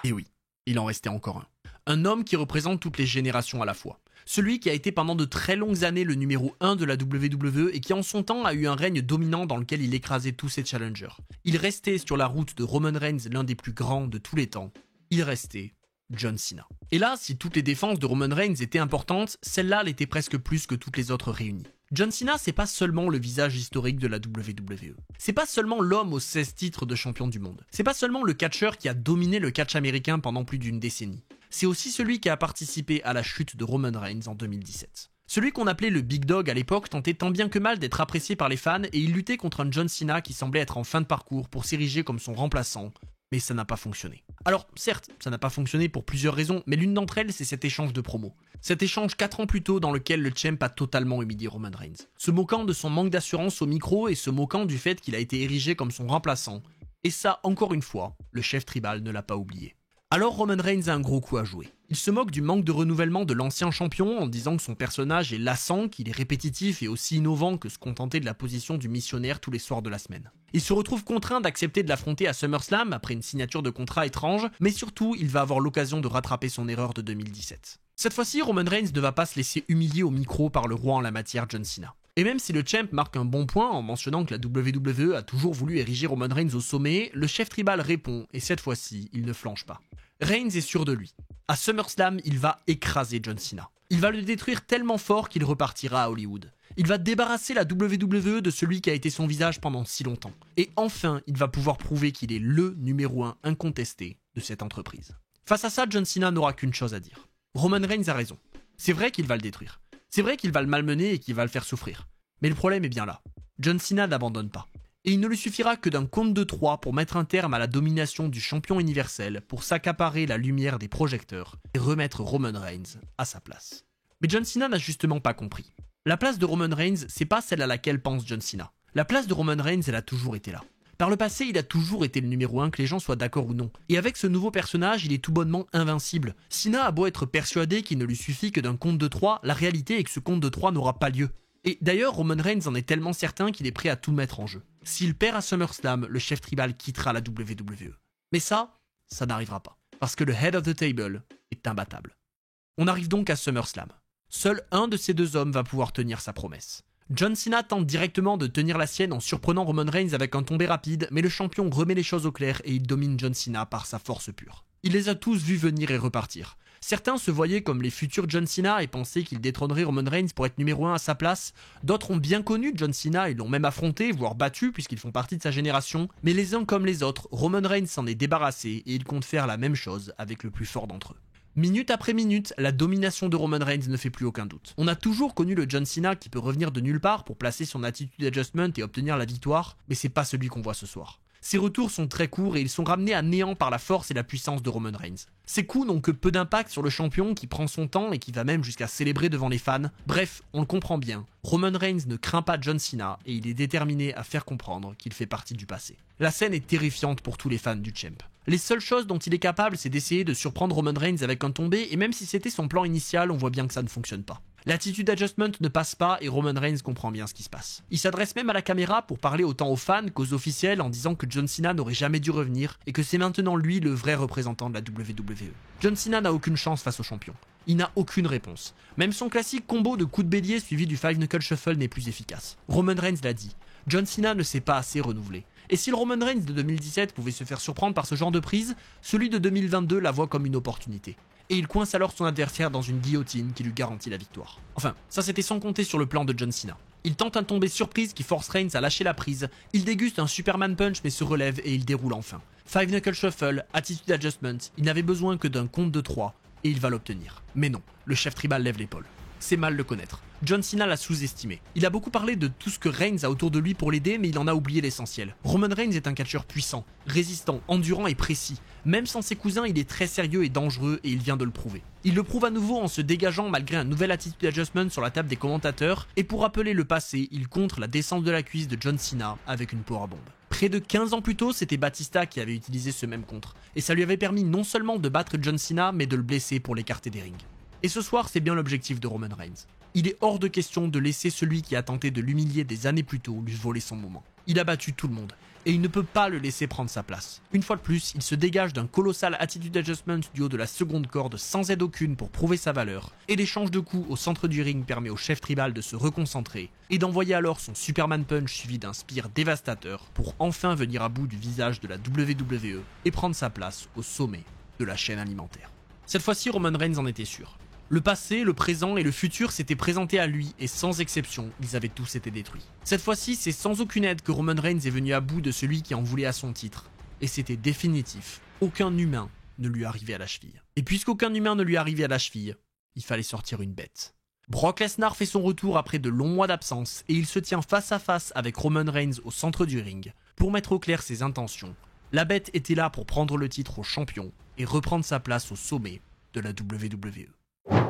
Et oui, il en restait encore un. Un homme qui représente toutes les générations à la fois. Celui qui a été pendant de très longues années le numéro 1 de la WWE et qui en son temps a eu un règne dominant dans lequel il écrasait tous ses challengers. Il restait sur la route de Roman Reigns, l'un des plus grands de tous les temps. Il restait John Cena. Et là, si toutes les défenses de Roman Reigns étaient importantes, celle-là l'était presque plus que toutes les autres réunies. John Cena, c'est pas seulement le visage historique de la WWE. C'est pas seulement l'homme aux 16 titres de champion du monde. C'est pas seulement le catcheur qui a dominé le catch américain pendant plus d'une décennie. C'est aussi celui qui a participé à la chute de Roman Reigns en 2017. Celui qu'on appelait le Big Dog à l'époque tentait tant bien que mal d'être apprécié par les fans et il luttait contre un John Cena qui semblait être en fin de parcours pour s'ériger comme son remplaçant, mais ça n'a pas fonctionné. Alors certes, ça n'a pas fonctionné pour plusieurs raisons, mais l'une d'entre elles c'est cet échange de promos. Cet échange 4 ans plus tôt dans lequel le champ a totalement humilié Roman Reigns. Se moquant de son manque d'assurance au micro et se moquant du fait qu'il a été érigé comme son remplaçant. Et ça, encore une fois, le chef tribal ne l'a pas oublié. Alors Roman Reigns a un gros coup à jouer. Il se moque du manque de renouvellement de l'ancien champion en disant que son personnage est lassant, qu'il est répétitif et aussi innovant que se contenter de la position du missionnaire tous les soirs de la semaine. Il se retrouve contraint d'accepter de l'affronter à SummerSlam après une signature de contrat étrange, mais surtout il va avoir l'occasion de rattraper son erreur de 2017. Cette fois-ci, Roman Reigns ne va pas se laisser humilier au micro par le roi en la matière, John Cena. Et même si le champ marque un bon point en mentionnant que la WWE a toujours voulu ériger Roman Reigns au sommet, le chef tribal répond et cette fois-ci, il ne flanche pas. Reigns est sûr de lui. À SummerSlam, il va écraser John Cena. Il va le détruire tellement fort qu'il repartira à Hollywood. Il va débarrasser la WWE de celui qui a été son visage pendant si longtemps. Et enfin, il va pouvoir prouver qu'il est le numéro 1 incontesté de cette entreprise. Face à ça, John Cena n'aura qu'une chose à dire. Roman Reigns a raison. C'est vrai qu'il va le détruire. C'est vrai qu'il va le malmener et qu'il va le faire souffrir. Mais le problème est bien là. John Cena n'abandonne pas. Et il ne lui suffira que d'un compte de 3 pour mettre un terme à la domination du champion universel, pour s'accaparer la lumière des projecteurs et remettre Roman Reigns à sa place. Mais John Cena n'a justement pas compris. La place de Roman Reigns, c'est pas celle à laquelle pense John Cena. La place de Roman Reigns, elle a toujours été là. Par le passé, il a toujours été le numéro 1, que les gens soient d'accord ou non. Et avec ce nouveau personnage, il est tout bonnement invincible. Cena a beau être persuadé qu'il ne lui suffit que d'un compte de 3, la réalité est que ce compte de 3 n'aura pas lieu. Et d'ailleurs, Roman Reigns en est tellement certain qu'il est prêt à tout mettre en jeu. S'il perd à SummerSlam, le chef tribal quittera la WWE. Mais ça n'arrivera pas. Parce que le head of the table est imbattable. On arrive donc à SummerSlam. Seul un de ces deux hommes va pouvoir tenir sa promesse. John Cena tente directement de tenir la sienne en surprenant Roman Reigns avec un tombé rapide, mais le champion remet les choses au clair et il domine John Cena par sa force pure. Il les a tous vus venir et repartir. Certains se voyaient comme les futurs John Cena et pensaient qu'il détrônerait Roman Reigns pour être numéro 1 à sa place. D'autres ont bien connu John Cena et l'ont même affronté, voire battu puisqu'ils font partie de sa génération. Mais les uns comme les autres, Roman Reigns s'en est débarrassé et il compte faire la même chose avec le plus fort d'entre eux. Minute après minute, la domination de Roman Reigns ne fait plus aucun doute. On a toujours connu le John Cena qui peut revenir de nulle part pour placer son attitude adjustment et obtenir la victoire, mais c'est pas celui qu'on voit ce soir. Ses retours sont très courts et ils sont ramenés à néant par la force et la puissance de Roman Reigns. Ses coups n'ont que peu d'impact sur le champion qui prend son temps et qui va même jusqu'à célébrer devant les fans. Bref, on le comprend bien, Roman Reigns ne craint pas John Cena et il est déterminé à faire comprendre qu'il fait partie du passé. La scène est terrifiante pour tous les fans du champ. Les seules choses dont il est capable, c'est d'essayer de surprendre Roman Reigns avec un tombé, et même si c'était son plan initial, on voit bien que ça ne fonctionne pas. L'attitude adjustment ne passe pas et Roman Reigns comprend bien ce qui se passe. Il s'adresse même à la caméra pour parler autant aux fans qu'aux officiels en disant que John Cena n'aurait jamais dû revenir et que c'est maintenant lui le vrai représentant de la WWE. John Cena n'a aucune chance face au champion. Il n'a aucune réponse. Même son classique combo de coups de bélier suivi du 5 knuckle shuffle n'est plus efficace. Roman Reigns l'a dit. John Cena ne s'est pas assez renouvelé. Et si le Roman Reigns de 2017 pouvait se faire surprendre par ce genre de prise, celui de 2022 la voit comme une opportunité. Et il coince alors son adversaire dans une guillotine qui lui garantit la victoire. Enfin, ça c'était sans compter sur le plan de John Cena. Il tente un tombé surprise qui force Reigns à lâcher la prise, il déguste un Superman Punch mais se relève et il déroule enfin. 5 knuckle shuffle, attitude adjustment, il n'avait besoin que d'un compte de 3 et il va l'obtenir. Mais non, le chef tribal lève l'épaule. C'est mal le connaître. John Cena l'a sous-estimé. Il a beaucoup parlé de tout ce que Reigns a autour de lui pour l'aider, mais il en a oublié l'essentiel. Roman Reigns est un catcheur puissant, résistant, endurant et précis. Même sans ses cousins, il est très sérieux et dangereux et il vient de le prouver. Il le prouve à nouveau en se dégageant malgré un nouvel attitude adjustment sur la table des commentateurs, et pour rappeler le passé, il contre la descente de la cuisse de John Cena avec une powerbomb. Près de 15 ans plus tôt, c'était Batista qui avait utilisé ce même contre, et ça lui avait permis non seulement de battre John Cena, mais de le blesser pour l'écarter des rings. Et ce soir, c'est bien l'objectif de Roman Reigns. Il est hors de question de laisser celui qui a tenté de l'humilier des années plus tôt lui voler son moment. Il a battu tout le monde, et il ne peut pas le laisser prendre sa place. Une fois de plus, il se dégage d'un colossal attitude adjustment du haut de la seconde corde sans aide aucune pour prouver sa valeur, et l'échange de coups au centre du ring permet au chef tribal de se reconcentrer, et d'envoyer alors son Superman Punch suivi d'un spear dévastateur pour enfin venir à bout du visage de la WWE et prendre sa place au sommet de la chaîne alimentaire. Cette fois-ci, Roman Reigns en était sûr. Le passé, le présent et le futur s'étaient présentés à lui et sans exception, ils avaient tous été détruits. Cette fois-ci, c'est sans aucune aide que Roman Reigns est venu à bout de celui qui en voulait à son titre. Et c'était définitif, aucun humain ne lui arrivait à la cheville. Et puisqu'aucun humain ne lui arrivait à la cheville, il fallait sortir une bête. Brock Lesnar fait son retour après de longs mois d'absence et il se tient face à face avec Roman Reigns au centre du ring pour mettre au clair ses intentions. La bête était là pour prendre le titre au champion et reprendre sa place au sommet de la WWE.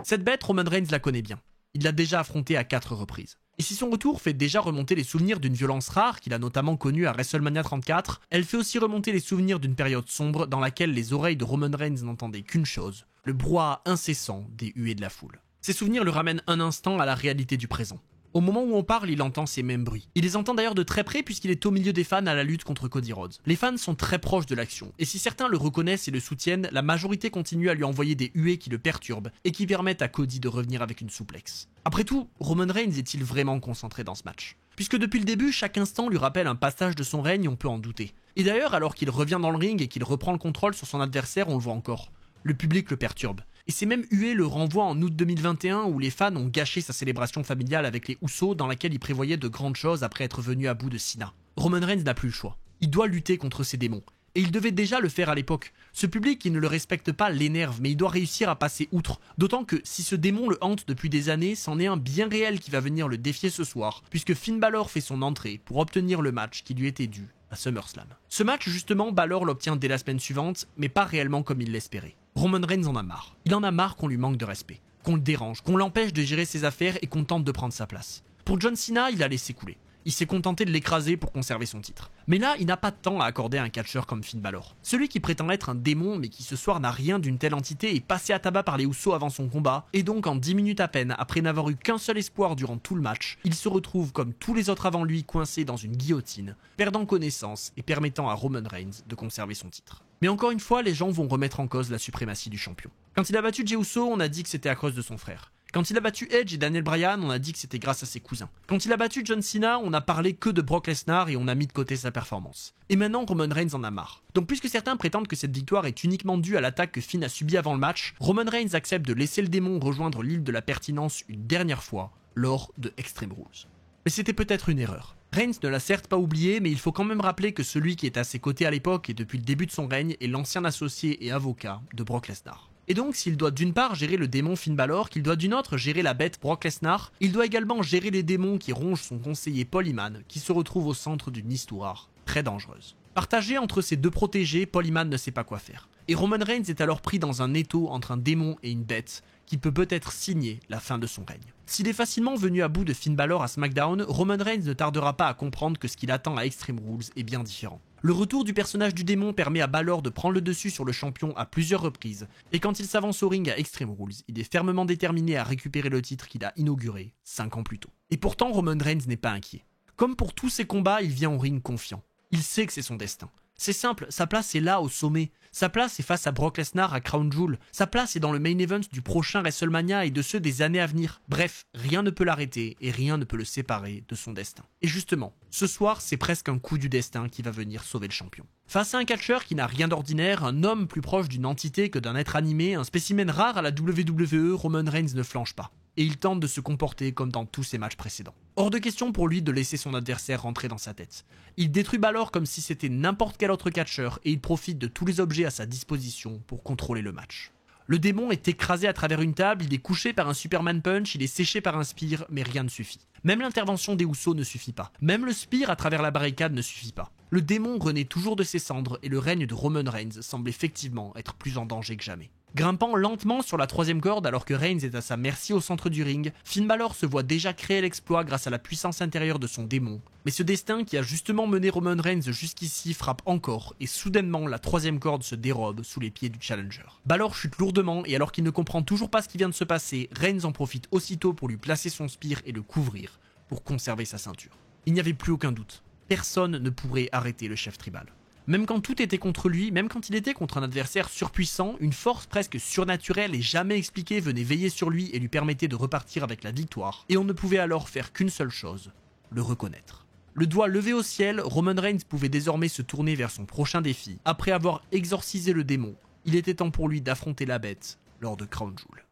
Cette bête, Roman Reigns la connaît bien. Il l'a déjà affrontée à 4 reprises. Et si son retour fait déjà remonter les souvenirs d'une violence rare qu'il a notamment connue à WrestleMania 34, elle fait aussi remonter les souvenirs d'une période sombre dans laquelle les oreilles de Roman Reigns n'entendaient qu'une chose, le brouhaha incessant des huées de la foule. Ces souvenirs le ramènent un instant à la réalité du présent. Au moment où on parle, il entend ces mêmes bruits. Il les entend d'ailleurs de très près puisqu'il est au milieu des fans à la lutte contre Cody Rhodes. Les fans sont très proches de l'action, et si certains le reconnaissent et le soutiennent, la majorité continue à lui envoyer des huées qui le perturbent et qui permettent à Cody de revenir avec une souplexe. Après tout, Roman Reigns est-il vraiment concentré dans ce match ? Puisque depuis le début, chaque instant lui rappelle un passage de son règne, on peut en douter. Et d'ailleurs, alors qu'il revient dans le ring et qu'il reprend le contrôle sur son adversaire, on le voit encore. Le public le perturbe. Et ces mêmes huées le renvoient en août 2021 où les fans ont gâché sa célébration familiale avec les Usos dans laquelle il prévoyait de grandes choses après être venu à bout de Cena. Roman Reigns n'a plus le choix. Il doit lutter contre ses démons. Et il devait déjà le faire à l'époque. Ce public qui ne le respecte pas l'énerve, mais il doit réussir à passer outre. D'autant que si ce démon le hante depuis des années, c'en est un bien réel qui va venir le défier ce soir, puisque Finn Balor fait son entrée pour obtenir le match qui lui était dû à SummerSlam. Ce match justement, Balor l'obtient dès la semaine suivante, mais pas réellement comme il l'espérait. Roman Reigns en a marre. Il en a marre qu'on lui manque de respect, qu'on le dérange, qu'on l'empêche de gérer ses affaires et qu'on tente de prendre sa place. Pour John Cena, il a laissé couler. Il s'est contenté de l'écraser pour conserver son titre. Mais là, il n'a pas de temps à accorder à un catcheur comme Finn Balor. Celui qui prétend être un démon mais qui ce soir n'a rien d'une telle entité est passé à tabac par les Usos avant son combat, et donc en 10 minutes à peine, après n'avoir eu qu'un seul espoir durant tout le match, il se retrouve comme tous les autres avant lui coincé dans une guillotine, perdant connaissance et permettant à Roman Reigns de conserver son titre. Mais encore une fois, les gens vont remettre en cause la suprématie du champion. Quand il a battu Jey Uso, on a dit que c'était à cause de son frère. Quand il a battu Edge et Daniel Bryan, on a dit que c'était grâce à ses cousins. Quand il a battu John Cena, on a parlé que de Brock Lesnar et on a mis de côté sa performance. Et maintenant, Roman Reigns en a marre. Donc puisque certains prétendent que cette victoire est uniquement due à l'attaque que Finn a subie avant le match, Roman Reigns accepte de laisser le démon rejoindre l'île de la pertinence une dernière fois, lors de Extreme Rules. Mais c'était peut-être une erreur. Reigns ne l'a certes pas oublié, mais il faut quand même rappeler que celui qui est à ses côtés à l'époque et depuis le début de son règne est l'ancien associé et avocat de Brock Lesnar. Et donc, s'il doit d'une part gérer le démon Finn Balor, qu'il doit d'une autre gérer la bête Brock Lesnar, il doit également gérer les démons qui rongent son conseiller Paul Heyman, qui se retrouve au centre d'une histoire très dangereuse. Partagé entre ses deux protégés, Paul Heyman ne sait pas quoi faire. Et Roman Reigns est alors pris dans un étau entre un démon et une bête, qui peut peut-être signer la fin de son règne. S'il est facilement venu à bout de Finn Balor à SmackDown, Roman Reigns ne tardera pas à comprendre que ce qu'il attend à Extreme Rules est bien différent. Le retour du personnage du démon permet à Balor de prendre le dessus sur le champion à plusieurs reprises, et quand il s'avance au ring à Extreme Rules, il est fermement déterminé à récupérer le titre qu'il a inauguré 5 ans plus tôt. Et pourtant, Roman Reigns n'est pas inquiet. Comme pour tous ses combats, il vient au ring confiant. Il sait que c'est son destin. C'est simple, sa place est là au sommet. Sa place est face à Brock Lesnar à Crown Jewel. Sa place est dans le main event du prochain WrestleMania et de ceux des années à venir. Bref, rien ne peut l'arrêter et rien ne peut le séparer de son destin. Et justement, ce soir, c'est presque un coup du destin qui va venir sauver le champion. Face à un catcheur qui n'a rien d'ordinaire, un homme plus proche d'une entité que d'un être animé, un spécimen rare à la WWE, Roman Reigns ne flanche pas. Et il tente de se comporter comme dans tous ses matchs précédents. Hors de question pour lui de laisser son adversaire rentrer dans sa tête. Il détruit Balor comme si c'était n'importe quel autre catcheur et il profite de tous les objets à sa disposition pour contrôler le match. Le démon est écrasé à travers une table, il est couché par un Superman Punch, il est séché par un Spear, mais rien ne suffit. Même l'intervention des Usos ne suffit pas. Même le Spear à travers la barricade ne suffit pas. Le démon renaît toujours de ses cendres et le règne de Roman Reigns semble effectivement être plus en danger que jamais. Grimpant lentement sur la troisième corde alors que Reigns est à sa merci au centre du ring, Finn Balor se voit déjà créer l'exploit grâce à la puissance intérieure de son démon. Mais ce destin qui a justement mené Roman Reigns jusqu'ici frappe encore et soudainement la troisième corde se dérobe sous les pieds du challenger. Balor chute lourdement et alors qu'il ne comprend toujours pas ce qui vient de se passer, Reigns en profite aussitôt pour lui placer son spear et le couvrir pour conserver sa ceinture. Il n'y avait plus aucun doute. Personne ne pourrait arrêter le chef tribal. Même quand tout était contre lui, même quand il était contre un adversaire surpuissant, une force presque surnaturelle et jamais expliquée venait veiller sur lui et lui permettait de repartir avec la victoire. Et on ne pouvait alors faire qu'une seule chose, le reconnaître. Le doigt levé au ciel, Roman Reigns pouvait désormais se tourner vers son prochain défi. Après avoir exorcisé le démon, il était temps pour lui d'affronter la bête lors de Crown Jewel.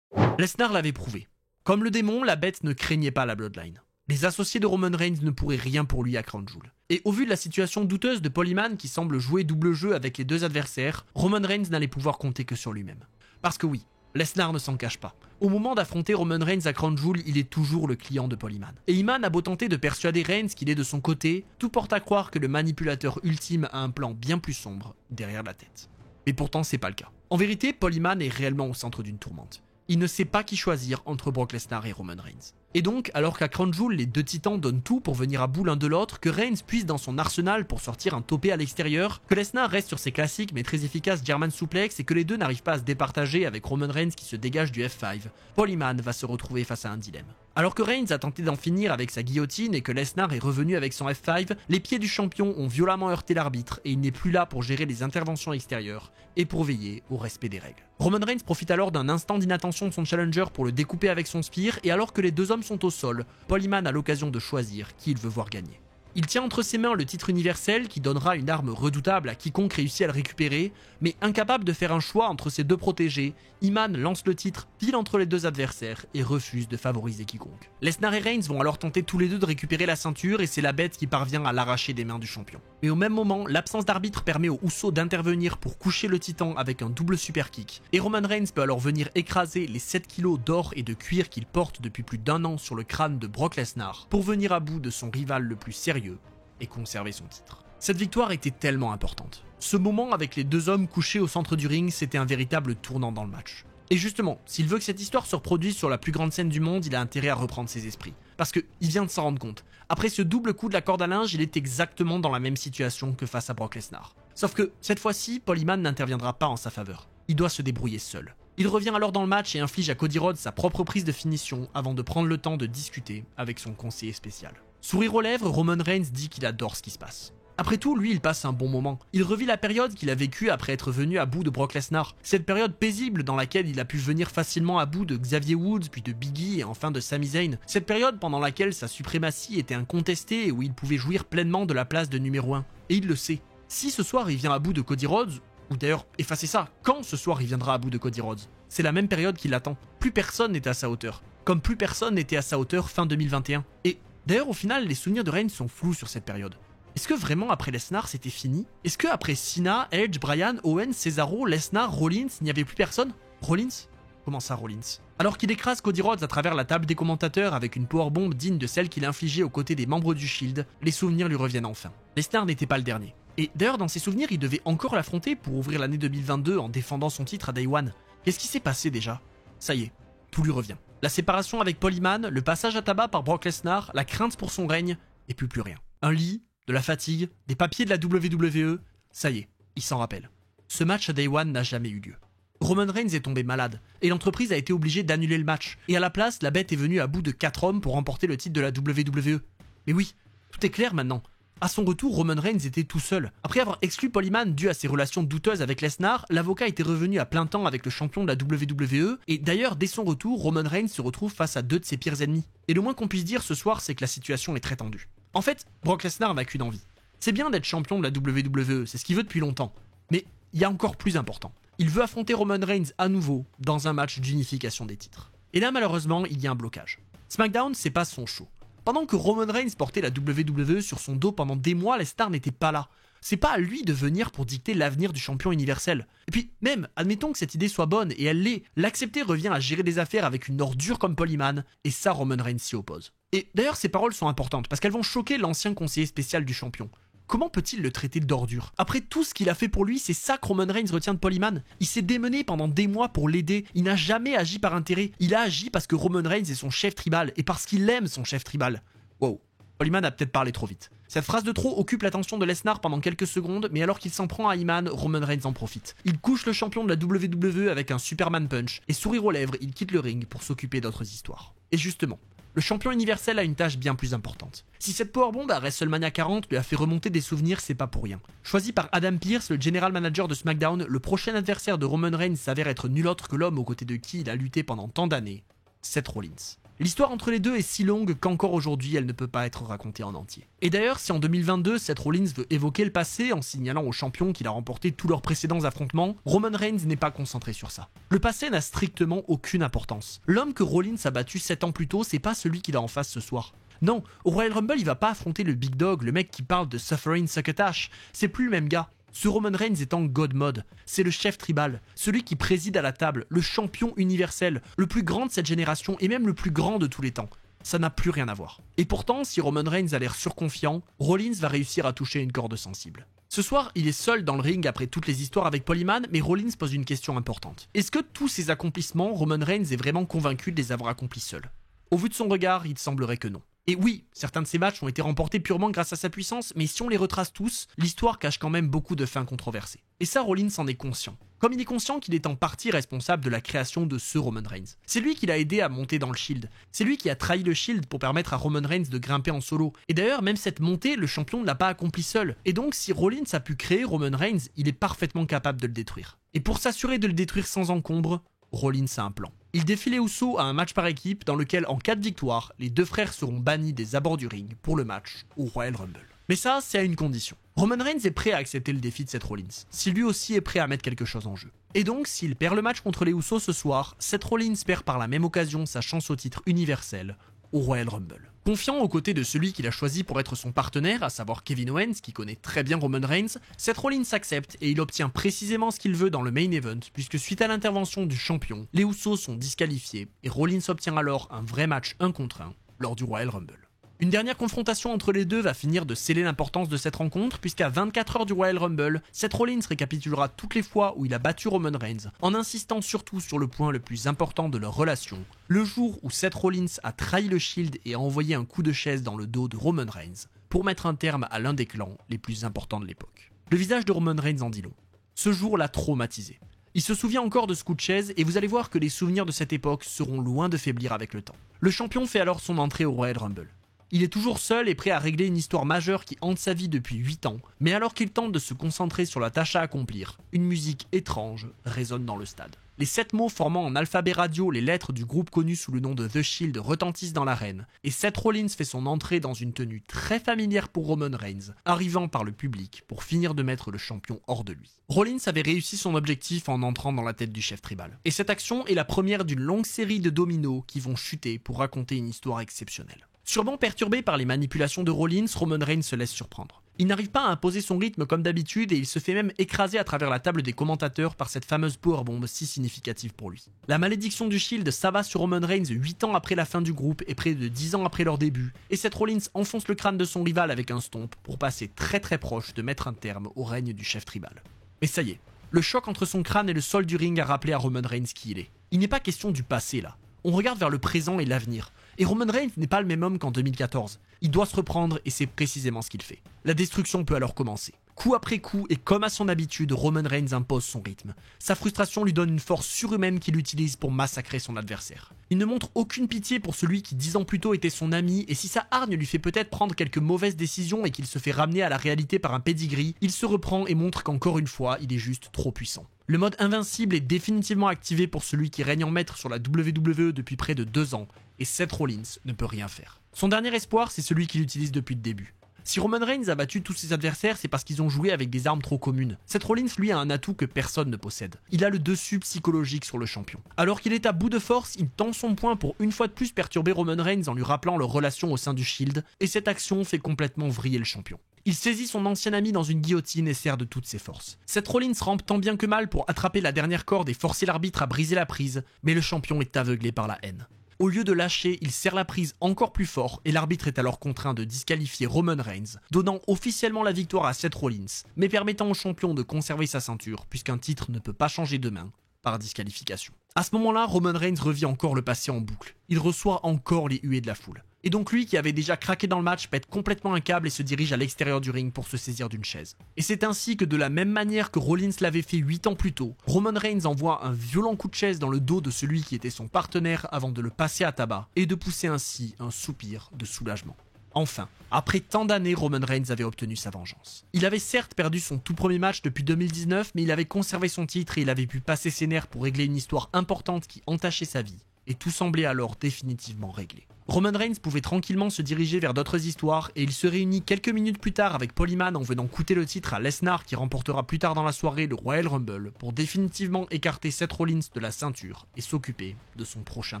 Lesnar l'avait prouvé. Comme le démon, la bête ne craignait pas la Bloodline. Les associés de Roman Reigns ne pourraient rien pour lui à Crown Jewel. Et au vu de la situation douteuse de Paul Heyman qui semble jouer double jeu avec les deux adversaires, Roman Reigns n'allait pouvoir compter que sur lui-même. Parce que oui, Lesnar ne s'en cache pas. Au moment d'affronter Roman Reigns à Crown Jewel, il est toujours le client de Paul Heyman. Et Heyman a beau tenter de persuader Reigns qu'il est de son côté, tout porte à croire que le manipulateur ultime a un plan bien plus sombre derrière la tête. Mais pourtant c'est pas le cas. En vérité, Paul Heyman est réellement au centre d'une tourmente. il ne sait pas qui choisir entre Brock Lesnar et Roman Reigns. Et donc, alors qu'à Crown Jewel, les deux titans donnent tout pour venir à bout l'un de l'autre, que Reigns puise dans son arsenal pour sortir un topé à l'extérieur, que Lesnar reste sur ses classiques mais très efficaces German suplex et que les deux n'arrivent pas à se départager avec Roman Reigns qui se dégage du F5, Paul Heyman va se retrouver face à un dilemme. Alors que Reigns a tenté d'en finir avec sa guillotine et que Lesnar est revenu avec son F5, les pieds du champion ont violemment heurté l'arbitre et il n'est plus là pour gérer les interventions extérieures et pour veiller au respect des règles. Roman Reigns profite alors d'un instant d'inattention de son challenger pour le découper avec son spear et alors que les deux hommes sont au sol, Paul Heyman a l'occasion de choisir qui il veut voir gagner. Il tient entre ses mains le titre universel qui donnera une arme redoutable à quiconque réussit à le récupérer, mais incapable de faire un choix entre ses deux protégés, Heyman lance le titre pile entre les deux adversaires et refuse de favoriser quiconque. Lesnar et Reigns vont alors tenter tous les deux de récupérer la ceinture et c'est la bête qui parvient à l'arracher des mains du champion. Mais au même moment, l'absence d'arbitre permet aux Usos d'intervenir pour coucher le titan avec un double super kick, et Roman Reigns peut alors venir écraser les 7 kilos d'or et de cuir qu'il porte depuis plus d'1 an sur le crâne de Brock Lesnar pour venir à bout de son rival le plus sérieux et conserver son titre. Cette victoire était tellement importante. Ce moment avec les deux hommes couchés au centre du ring, c'était un véritable tournant dans le match. Et justement, s'il veut que cette histoire se reproduise sur la plus grande scène du monde, il a intérêt à reprendre ses esprits. Parce qu'il vient de s'en rendre compte. Après ce double coup de la corde à linge, il est exactement dans la même situation que face à Brock Lesnar. Sauf que, cette fois-ci, Paul Heyman n'interviendra pas en sa faveur. Il doit se débrouiller seul. Il revient alors dans le match et inflige à Cody Rhodes sa propre prise de finition avant de prendre le temps de discuter avec son conseiller spécial. Sourire aux lèvres, Roman Reigns dit qu'il adore ce qui se passe. Après tout, lui, il passe un bon moment. Il revit la période qu'il a vécue après être venu à bout de Brock Lesnar. Cette période paisible dans laquelle il a pu venir facilement à bout de Xavier Woods, puis de Biggie et enfin de Sami Zayn. Cette période pendant laquelle sa suprématie était incontestée et où il pouvait jouir pleinement de la place de numéro 1. Et il le sait. Si ce soir il vient à bout de Cody Rhodes, ou d'ailleurs, effacez ça, quand ce soir il viendra à bout de Cody Rhodes, c'est la même période qui l'attend. Plus personne n'est à sa hauteur. Comme plus personne n'était à sa hauteur fin 2021. Et d'ailleurs, au final, les souvenirs de Reigns sont flous sur cette période. Est-ce que vraiment après Lesnar c'était fini? Est-ce que après Cena, Edge, Bryan, Owens, Cesaro, Lesnar, Rollins, il n'y avait plus personne? Rollins? Comment ça Rollins? Alors qu'il écrase Cody Rhodes à travers la table des commentateurs avec une powerbomb digne de celle qu'il infligeait aux côtés des membres du Shield, les souvenirs lui reviennent enfin. Lesnar n'était pas le dernier. Et d'ailleurs dans ses souvenirs, il devait encore l'affronter pour ouvrir l'année 2022 en défendant son titre à Day One. Qu'est-ce qui s'est passé déjà? Ça y est, tout lui revient. La séparation avec Paul Heyman, le passage à tabac par Brock Lesnar, la crainte pour son règne, et plus rien. Un lit, de la fatigue, des papiers de la WWE, ça y est, il s'en rappelle. Ce match à Day One n'a jamais eu lieu. Roman Reigns est tombé malade, et l'entreprise a été obligée d'annuler le match, et à la place, la bête est venue à bout de 4 hommes pour remporter le titre de la WWE. Mais oui, tout est clair maintenant. À son retour, Roman Reigns était tout seul. Après avoir exclu Paul Heyman dû à ses relations douteuses avec Lesnar, l'avocat était revenu à plein temps avec le champion de la WWE, et d'ailleurs, dès son retour, Roman Reigns se retrouve face à 2 de ses pires ennemis. Et le moins qu'on puisse dire ce soir, c'est que la situation est très tendue. En fait, Brock Lesnar n'a qu'une envie. C'est bien d'être champion de la WWE, c'est ce qu'il veut depuis longtemps. Mais il y a encore plus important. Il veut affronter Roman Reigns à nouveau dans un match d'unification des titres. Et là, malheureusement, il y a un blocage. SmackDown, c'est pas son show. Pendant que Roman Reigns portait la WWE sur son dos pendant des mois, Lesnar n'était pas là. C'est pas à lui de venir pour dicter l'avenir du champion universel. Et puis, même, admettons que cette idée soit bonne, et elle l'est, l'accepter revient à gérer des affaires avec une ordure comme Paul Heyman, et ça, Roman Reigns s'y oppose. Et d'ailleurs, ces paroles sont importantes, parce qu'elles vont choquer l'ancien conseiller spécial du champion. Comment peut-il le traiter d'ordure? Après tout ce qu'il a fait pour lui, c'est ça que Roman Reigns retient de Paul Heyman. Il s'est démené pendant des mois pour l'aider. Il n'a jamais agi par intérêt. Il a agi parce que Roman Reigns est son chef tribal et parce qu'il aime son chef tribal. Wow, Paul Heyman a peut-être parlé trop vite. Cette phrase de trop occupe l'attention de Lesnar pendant quelques secondes, mais alors qu'il s'en prend à Heyman, Roman Reigns en profite. Il couche le champion de la WWE avec un Superman Punch et sourire aux lèvres, il quitte le ring pour s'occuper d'autres histoires. Et justement, le champion universel a une tâche bien plus importante. Si cette powerbomb à WrestleMania 40 lui a fait remonter des souvenirs, c'est pas pour rien. Choisi par Adam Pearce, le general manager de SmackDown, le prochain adversaire de Roman Reigns s'avère être nul autre que l'homme aux côtés de qui il a lutté pendant tant d'années, Seth Rollins. L'histoire entre les deux est si longue qu'encore aujourd'hui elle ne peut pas être racontée en entier. Et d'ailleurs, si en 2022 Seth Rollins veut évoquer le passé en signalant aux champions qu'il a remporté tous leurs précédents affrontements, Roman Reigns n'est pas concentré sur ça. Le passé n'a strictement aucune importance. L'homme que Rollins a battu 7 ans plus tôt, c'est pas celui qu'il a en face ce soir. Non, au Royal Rumble il va pas affronter le Big Dog, le mec qui parle de Suffering Succotash, c'est plus le même gars. Ce Roman Reigns est en God Mode, c'est le chef tribal, celui qui préside à la table, le champion universel, le plus grand de cette génération et même le plus grand de tous les temps. Ça n'a plus rien à voir. Et pourtant, si Roman Reigns a l'air surconfiant, Rollins va réussir à toucher une corde sensible. Ce soir, il est seul dans le ring après toutes les histoires avec Paul Heyman, mais Rollins pose une question importante. Est-ce que tous ces accomplissements, Roman Reigns est vraiment convaincu de les avoir accomplis seul? Au vu de son regard, il semblerait que non. Et oui, certains de ces matchs ont été remportés purement grâce à sa puissance, mais si on les retrace tous, l'histoire cache quand même beaucoup de fins controversées. Et ça, Rollins en est conscient. Comme il est conscient qu'il est en partie responsable de la création de ce Roman Reigns. C'est lui qui l'a aidé à monter dans le Shield. C'est lui qui a trahi le Shield pour permettre à Roman Reigns de grimper en solo. Et d'ailleurs, même cette montée, le champion ne l'a pas accompli seul. Et donc, si Rollins a pu créer Roman Reigns, il est parfaitement capable de le détruire. Et pour s'assurer de le détruire sans encombre, Rollins a un plan. Il défie les Usos à un match par équipe dans lequel, en cas de victoire, les deux frères seront bannis des abords du ring pour le match au Royal Rumble. Mais ça, c'est à une condition. Roman Reigns est prêt à accepter le défi de Seth Rollins, si lui aussi est prêt à mettre quelque chose en jeu. Et donc, s'il perd le match contre les Usos ce soir, Seth Rollins perd par la même occasion sa chance au titre universel au Royal Rumble. Confiant aux côtés de celui qu'il a choisi pour être son partenaire, à savoir Kevin Owens, qui connaît très bien Roman Reigns, Seth Rollins accepte et il obtient précisément ce qu'il veut dans le main event, puisque suite à l'intervention du champion, les Usos sont disqualifiés et Rollins obtient alors un vrai match 1 contre 1 lors du Royal Rumble. Une dernière confrontation entre les deux va finir de sceller l'importance de cette rencontre, puisqu'à 24 heures du Royal Rumble, Seth Rollins récapitulera toutes les fois où il a battu Roman Reigns, en insistant surtout sur le point le plus important de leur relation, le jour où Seth Rollins a trahi le Shield et a envoyé un coup de chaise dans le dos de Roman Reigns, pour mettre un terme à l'un des clans les plus importants de l'époque. Le visage de Roman Reigns en dit long. Ce jour l'a traumatisé. Il se souvient encore de ce coup de chaise et vous allez voir que les souvenirs de cette époque seront loin de faiblir avec le temps. Le champion fait alors son entrée au Royal Rumble. Il est toujours seul et prêt à régler une histoire majeure qui hante sa vie depuis 8 ans, mais alors qu'il tente de se concentrer sur la tâche à accomplir, une musique étrange résonne dans le stade. Les 7 mots formant en alphabet radio les lettres du groupe connu sous le nom de The Shield retentissent dans l'arène, et Seth Rollins fait son entrée dans une tenue très familière pour Roman Reigns, arrivant par le public pour finir de mettre le champion hors de lui. Rollins avait réussi son objectif en entrant dans la tête du chef tribal, et cette action est la première d'une longue série de dominos qui vont chuter pour raconter une histoire exceptionnelle. Sûrement perturbé par les manipulations de Rollins, Roman Reigns se laisse surprendre. Il n'arrive pas à imposer son rythme comme d'habitude et il se fait même écraser à travers la table des commentateurs par cette fameuse powerbomb si significative pour lui. La malédiction du Shield s'abat sur Roman Reigns 8 ans après la fin du groupe et près de 10 ans après leur début, et Seth Rollins enfonce le crâne de son rival avec un stomp pour passer très proche de mettre un terme au règne du chef tribal. Mais ça y est, le choc entre son crâne et le sol du ring a rappelé à Roman Reigns qui il est. Il n'est pas question du passé là. On regarde vers le présent et l'avenir. Et Roman Reigns n'est pas le même homme qu'en 2014. Il doit se reprendre et c'est précisément ce qu'il fait. La destruction peut alors commencer. Coup après coup et comme à son habitude, Roman Reigns impose son rythme. Sa frustration lui donne une force surhumaine qu'il utilise pour massacrer son adversaire. Il ne montre aucune pitié pour celui qui 10 ans plus tôt était son ami et si sa hargne lui fait peut-être prendre quelques mauvaises décisions et qu'il se fait ramener à la réalité par un pedigree, il se reprend et montre qu'encore une fois, il est juste trop puissant. Le mode invincible est définitivement activé pour celui qui règne en maître sur la WWE depuis près de 2 ans, et Seth Rollins ne peut rien faire. Son dernier espoir, c'est celui qu'il utilise depuis le début. Si Roman Reigns a battu tous ses adversaires, c'est parce qu'ils ont joué avec des armes trop communes. Seth Rollins, lui, a un atout que personne ne possède. Il a le dessus psychologique sur le champion. Alors qu'il est à bout de force, il tend son poing pour une fois de plus perturber Roman Reigns en lui rappelant leur relation au sein du Shield, et cette action fait complètement vriller le champion. Il saisit son ancien ami dans une guillotine et sert de toutes ses forces. Seth Rollins rampe tant bien que mal pour attraper la dernière corde et forcer l'arbitre à briser la prise, mais le champion est aveuglé par la haine. Au lieu de lâcher, il serre la prise encore plus fort et l'arbitre est alors contraint de disqualifier Roman Reigns, donnant officiellement la victoire à Seth Rollins, mais permettant au champion de conserver sa ceinture puisqu'un titre ne peut pas changer de main par disqualification. À ce moment-là, Roman Reigns revit encore le passé en boucle. Il reçoit encore les huées de la foule. Et donc lui qui avait déjà craqué dans le match pète complètement un câble et se dirige à l'extérieur du ring pour se saisir d'une chaise. Et c'est ainsi que de la même manière que Rollins l'avait fait 8 ans plus tôt, Roman Reigns envoie un violent coup de chaise dans le dos de celui qui était son partenaire avant de le passer à tabac et de pousser ainsi un soupir de soulagement. Enfin, après tant d'années, Roman Reigns avait obtenu sa vengeance. Il avait certes perdu son tout premier match depuis 2019, mais il avait conservé son titre et il avait pu passer ses nerfs pour régler une histoire importante qui entachait sa vie. Et tout semblait alors définitivement réglé. Roman Reigns pouvait tranquillement se diriger vers d'autres histoires et il se réunit quelques minutes plus tard avec Paul Heyman en venant coûter le titre à Lesnar qui remportera plus tard dans la soirée le Royal Rumble pour définitivement écarter Seth Rollins de la ceinture et s'occuper de son prochain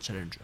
challenger.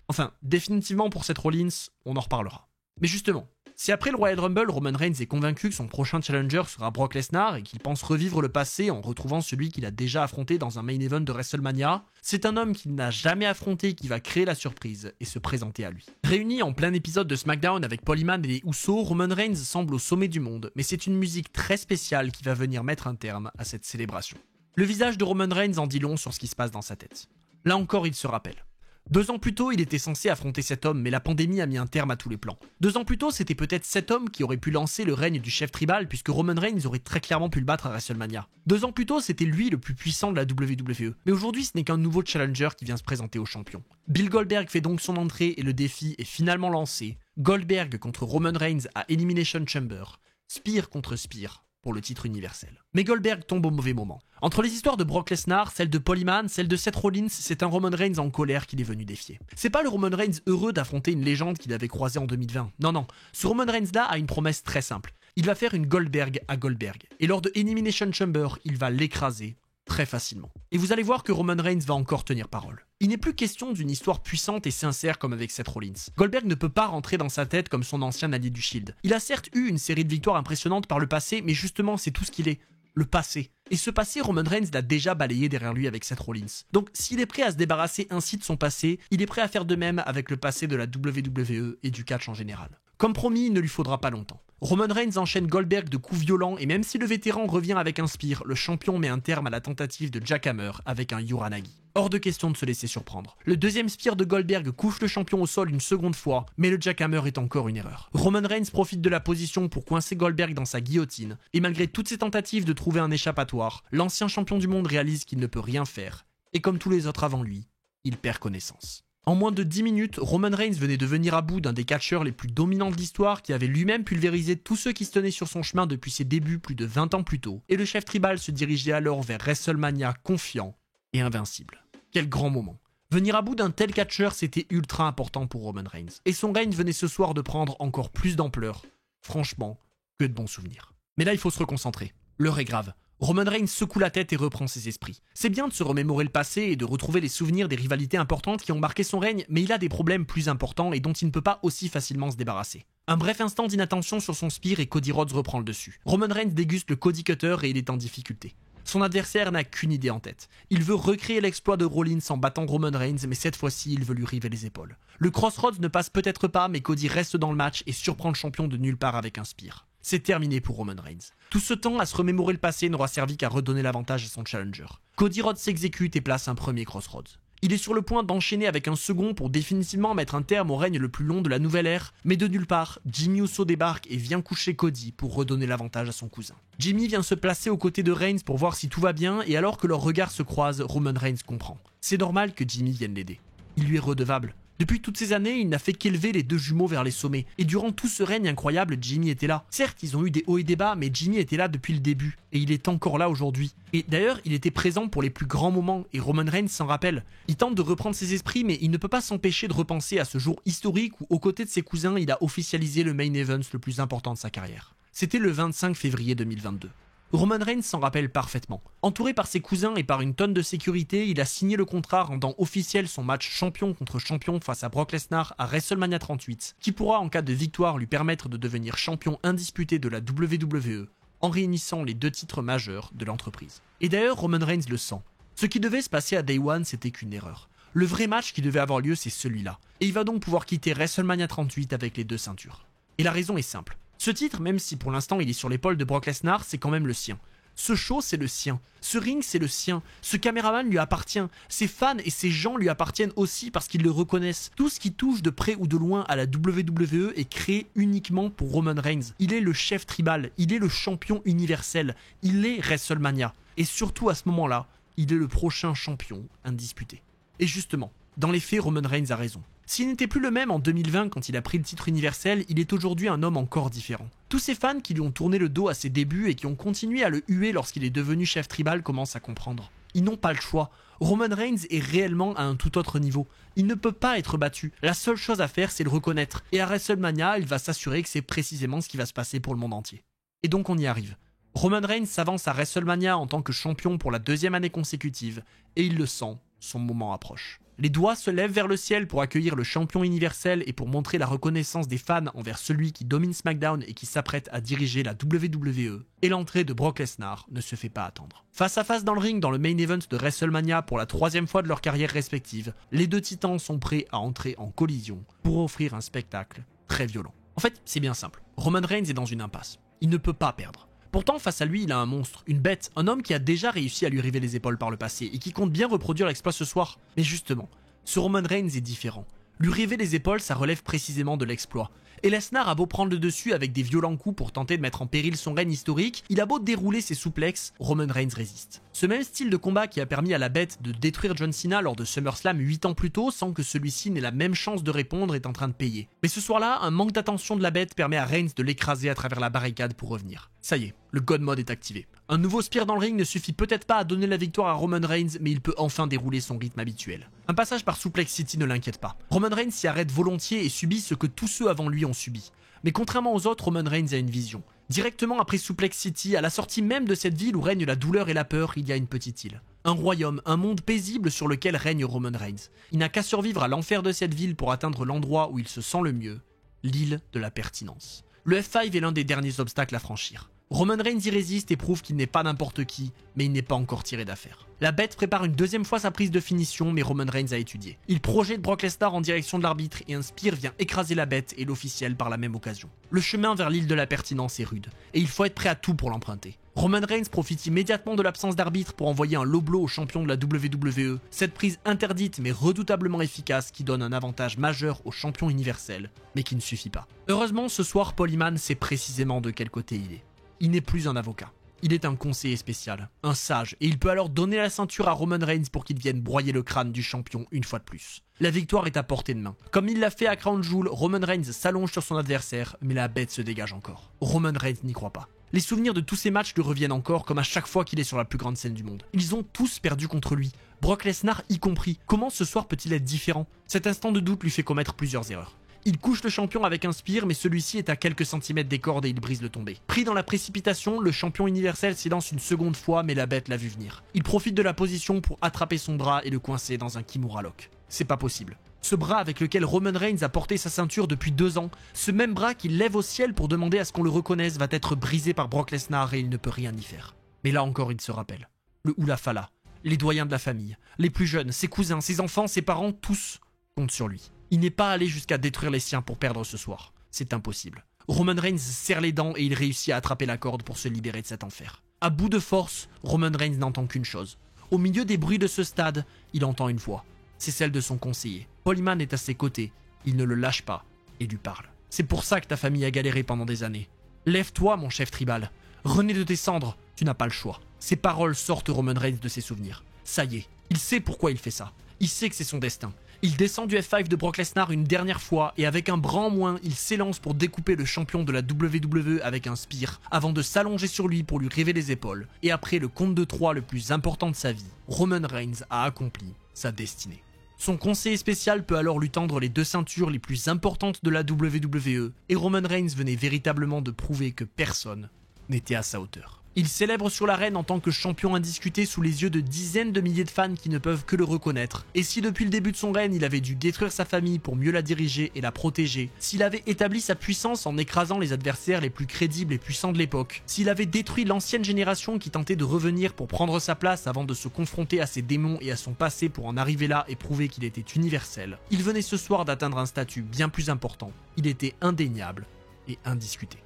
Enfin, définitivement pour Seth Rollins, on en reparlera. Mais justement, Si après le Royal Rumble, Roman Reigns est convaincu que son prochain challenger sera Brock Lesnar et qu'il pense revivre le passé en retrouvant celui qu'il a déjà affronté dans un main event de WrestleMania, c'est un homme qu'il n'a jamais affronté qui va créer la surprise et se présenter à lui. Réuni en plein épisode de SmackDown avec Paul Heyman et les Usos, Roman Reigns semble au sommet du monde, mais c'est une musique très spéciale qui va venir mettre un terme à cette célébration. Le visage de Roman Reigns en dit long sur ce qui se passe dans sa tête. Là encore, il se rappelle. 2 ans plus tôt, il était censé affronter cet homme, mais la pandémie a mis un terme à tous les plans. 2 ans plus tôt, c'était peut-être cet homme qui aurait pu lancer le règne du chef tribal, puisque Roman Reigns aurait très clairement pu le battre à WrestleMania. 2 ans plus tôt, c'était lui le plus puissant de la WWE. Mais aujourd'hui, ce n'est qu'un nouveau challenger qui vient se présenter au champion. Bill Goldberg fait donc son entrée et le défi est finalement lancé. Goldberg contre Roman Reigns à Elimination Chamber. Spear contre Spear pour le titre universel. Mais Goldberg tombe au mauvais moment. Entre les histoires de Brock Lesnar, celle de Paul Heyman, celle de Seth Rollins, c'est un Roman Reigns en colère qu'il est venu défier. C'est pas le Roman Reigns heureux d'affronter une légende qu'il avait croisée en 2020. Non. Ce Roman Reigns-là a une promesse très simple. Il va faire une Goldberg à Goldberg. Et lors de Elimination Chamber, il va l'écraser très facilement. Et vous allez voir que Roman Reigns va encore tenir parole. Il n'est plus question d'une histoire puissante et sincère comme avec Seth Rollins. Goldberg ne peut pas rentrer dans sa tête comme son ancien allié du Shield. Il a certes eu une série de victoires impressionnantes par le passé, mais justement c'est tout ce qu'il est. Le passé. Et ce passé, Roman Reigns l'a déjà balayé derrière lui avec Seth Rollins. Donc s'il est prêt à se débarrasser ainsi de son passé, il est prêt à faire de même avec le passé de la WWE et du catch en général. Comme promis, il ne lui faudra pas longtemps. Roman Reigns enchaîne Goldberg de coups violents et même si le vétéran revient avec un spear, le champion met un terme à la tentative de Jack Hammer avec un Uranagi. Hors de question de se laisser surprendre. Le deuxième spear de Goldberg couche le champion au sol une seconde fois, mais le jackhammer est encore une erreur. Roman Reigns profite de la position pour coincer Goldberg dans sa guillotine, et malgré toutes ses tentatives de trouver un échappatoire, l'ancien champion du monde réalise qu'il ne peut rien faire, et comme tous les autres avant lui, il perd connaissance. En moins de 10 minutes, Roman Reigns venait de venir à bout d'un des catcheurs les plus dominants de l'histoire qui avait lui-même pulvérisé tous ceux qui se tenaient sur son chemin depuis ses débuts plus de 20 ans plus tôt, et le chef tribal se dirigeait alors vers WrestleMania confiant et invincible. Quel grand moment. Venir à bout d'un tel catcheur, c'était ultra important pour Roman Reigns. Et son règne venait ce soir de prendre encore plus d'ampleur. Franchement, que de bons souvenirs. Mais là, il faut se reconcentrer. L'heure est grave. Roman Reigns secoue la tête et reprend ses esprits. C'est bien de se remémorer le passé et de retrouver les souvenirs des rivalités importantes qui ont marqué son règne, mais il a des problèmes plus importants et dont il ne peut pas aussi facilement se débarrasser. Un bref instant d'inattention sur son spear et Cody Rhodes reprend le dessus. Roman Reigns déguste le Cody Cutter et il est en difficulté. Son adversaire n'a qu'une idée en tête. Il veut recréer l'exploit de Rollins en battant Roman Reigns, mais cette fois-ci, il veut lui river les épaules. Le Crossroads ne passe peut-être pas, mais Cody reste dans le match et surprend le champion de nulle part avec un spear. C'est terminé pour Roman Reigns. Tout ce temps à se remémorer le passé n'aura servi qu'à redonner l'avantage à son challenger. Cody Rhodes s'exécute et place un premier Crossroads. Il est sur le point d'enchaîner avec un second pour définitivement mettre un terme au règne le plus long de la nouvelle ère, mais de nulle part, Jimmy Uso débarque et vient coucher Cody pour redonner l'avantage à son cousin. Jimmy vient se placer aux côtés de Reigns pour voir si tout va bien et alors que leurs regards se croisent, Roman Reigns comprend. C'est normal que Jimmy vienne l'aider. Il lui est redevable. Depuis toutes ces années, il n'a fait qu'élever les deux jumeaux vers les sommets. Et durant tout ce règne incroyable, Jimmy était là. Certes, ils ont eu des hauts et des bas, mais Jimmy était là depuis le début. Et il est encore là aujourd'hui. Et d'ailleurs, il était présent pour les plus grands moments, et Roman Reigns s'en rappelle. Il tente de reprendre ses esprits, mais il ne peut pas s'empêcher de repenser à ce jour historique où, aux côtés de ses cousins, il a officialisé le main event le plus important de sa carrière. C'était le 25 février 2022. Roman Reigns s'en rappelle parfaitement. Entouré par ses cousins et par une tonne de sécurité, il a signé le contrat rendant officiel son match champion contre champion face à Brock Lesnar à WrestleMania 38, qui pourra en cas de victoire lui permettre de devenir champion indisputé de la WWE, en réunissant les deux titres majeurs de l'entreprise. Et d'ailleurs, Roman Reigns le sent. Ce qui devait se passer à Day One, c'était qu'une erreur. Le vrai match qui devait avoir lieu, c'est celui-là. Et il va donc pouvoir quitter WrestleMania 38 avec les deux ceintures. Et la raison est simple. Ce titre, même si pour l'instant il est sur l'épaule de Brock Lesnar, c'est quand même le sien. Ce show, c'est le sien. Ce ring, c'est le sien. Ce caméraman lui appartient. Ses fans et ses gens lui appartiennent aussi parce qu'ils le reconnaissent. Tout ce qui touche de près ou de loin à la WWE est créé uniquement pour Roman Reigns. Il est le chef tribal. Il est le champion universel. Il est WrestleMania. Et surtout à ce moment-là, il est le prochain champion indisputé. Et justement, dans les faits, Roman Reigns a raison. S'il n'était plus le même en 2020 quand il a pris le titre universel, il est aujourd'hui un homme encore différent. Tous ces fans qui lui ont tourné le dos à ses débuts et qui ont continué à le huer lorsqu'il est devenu chef tribal commencent à comprendre. Ils n'ont pas le choix. Roman Reigns est réellement à un tout autre niveau. Il ne peut pas être battu. La seule chose à faire, c'est le reconnaître. Et à WrestleMania, il va s'assurer que c'est précisément ce qui va se passer pour le monde entier. Et donc on y arrive. Roman Reigns s'avance à WrestleMania en tant que champion pour la 2e année consécutive, et il le sent, son moment approche. Les doigts se lèvent vers le ciel pour accueillir le champion universel et pour montrer la reconnaissance des fans envers celui qui domine SmackDown et qui s'apprête à diriger la WWE. Et l'entrée de Brock Lesnar ne se fait pas attendre. Face à face dans le ring dans le main event de WrestleMania pour la 3e fois de leur carrière respective, les deux titans sont prêts à entrer en collision pour offrir un spectacle très violent. En fait, c'est bien simple. Roman Reigns est dans une impasse. Il ne peut pas perdre. Pourtant, face à lui, il a un monstre, une bête, un homme qui a déjà réussi à lui river les épaules par le passé et qui compte bien reproduire l'exploit ce soir. Mais justement, ce Roman Reigns est différent. Lui river les épaules, ça relève précisément de l'exploit. Et Lesnar a beau prendre le dessus avec des violents coups pour tenter de mettre en péril son règne historique, il a beau dérouler ses souplexes, Roman Reigns résiste. Ce même style de combat qui a permis à la bête de détruire John Cena lors de SummerSlam 8 ans plus tôt sans que celui-ci n'ait la même chance de répondre est en train de payer. Mais ce soir-là, un manque d'attention de la bête permet à Reigns de l'écraser à travers la barricade pour revenir. Ça y est, le God Mode est activé. Un nouveau spear dans le ring ne suffit peut-être pas à donner la victoire à Roman Reigns, mais il peut enfin dérouler son rythme habituel. Un passage par Suplex City ne l'inquiète pas. Roman Reigns s'y arrête volontiers et subit ce que tous ceux avant lui ont subi. Mais contrairement aux autres, Roman Reigns a une vision. Directement après Suplex City, à la sortie même de cette ville où règne la douleur et la peur, il y a une petite île. Un royaume, un monde paisible sur lequel règne Roman Reigns. Il n'a qu'à survivre à l'enfer de cette ville pour atteindre l'endroit où il se sent le mieux, l'île de la pertinence. Le F5 est l'un des derniers obstacles à franchir. Roman Reigns y résiste et prouve qu'il n'est pas n'importe qui, mais il n'est pas encore tiré d'affaire. La bête prépare une deuxième fois sa prise de finition, mais Roman Reigns a étudié. Il projette Brock Lesnar en direction de l'arbitre et un spear vient écraser la bête et l'officiel par la même occasion. Le chemin vers l'île de la pertinence est rude, et il faut être prêt à tout pour l'emprunter. Roman Reigns profite immédiatement de l'absence d'arbitre pour envoyer un low blow au champion de la WWE, cette prise interdite mais redoutablement efficace qui donne un avantage majeur au champion universel, mais qui ne suffit pas. Heureusement, ce soir, Paul Heyman sait précisément de quel côté il est. Il n'est plus un avocat. Il est un conseiller spécial, un sage, et il peut alors donner la ceinture à Roman Reigns pour qu'il vienne broyer le crâne du champion une fois de plus. La victoire est à portée de main. Comme il l'a fait à Crown Jewel, Roman Reigns s'allonge sur son adversaire, mais la bête se dégage encore. Roman Reigns n'y croit pas. Les souvenirs de tous ces matchs lui reviennent encore, comme à chaque fois qu'il est sur la plus grande scène du monde. Ils ont tous perdu contre lui, Brock Lesnar y compris. Comment ce soir peut-il être différent? Cet instant de doute lui fait commettre plusieurs erreurs. Il couche le champion avec un spear, mais celui-ci est à quelques centimètres des cordes et il brise le tombé. Pris dans la précipitation, le champion universel s'élance une seconde fois, mais la bête l'a vu venir. Il profite de la position pour attraper son bras et le coincer dans un Kimura Lock. C'est pas possible. Ce bras avec lequel Roman Reigns a porté sa ceinture depuis 2 ans, ce même bras qu'il lève au ciel pour demander à ce qu'on le reconnaisse va être brisé par Brock Lesnar et il ne peut rien y faire. Mais là encore il se rappelle. Le Hula Fala, les doyens de la famille, les plus jeunes, ses cousins, ses enfants, ses parents, tous comptent sur lui. Il n'est pas allé jusqu'à détruire les siens pour perdre ce soir. C'est impossible. Roman Reigns serre les dents et il réussit à attraper la corde pour se libérer de cet enfer. À bout de force, Roman Reigns n'entend qu'une chose. Au milieu des bruits de ce stade, il entend une voix. C'est celle de son conseiller. Paul Heyman est à ses côtés. Il ne le lâche pas et lui parle. C'est pour ça que ta famille a galéré pendant des années. Lève-toi, mon chef tribal. Renais de tes cendres. Tu n'as pas le choix. Ces paroles sortent Roman Reigns de ses souvenirs. Ça y est, il sait pourquoi il fait ça. Il sait que c'est son destin. Il descend du F5 de Brock Lesnar une dernière fois et avec un bras en moins, il s'élance pour découper le champion de la WWE avec un spear avant de s'allonger sur lui pour lui river les épaules. Et après le compte de 3 le plus important de sa vie, Roman Reigns a accompli sa destinée. Son conseiller spécial peut alors lui tendre les 2 ceintures les plus importantes de la WWE et Roman Reigns venait véritablement de prouver que personne n'était à sa hauteur. Il célèbre sur l'arène en tant que champion indiscuté sous les yeux de dizaines de milliers de fans qui ne peuvent que le reconnaître. Et si depuis le début de son règne, il avait dû détruire sa famille pour mieux la diriger et la protéger, s'il avait établi sa puissance en écrasant les adversaires les plus crédibles et puissants de l'époque, s'il avait détruit l'ancienne génération qui tentait de revenir pour prendre sa place avant de se confronter à ses démons et à son passé pour en arriver là et prouver qu'il était universel, il venait ce soir d'atteindre un statut bien plus important. Il était indéniable et indiscuté.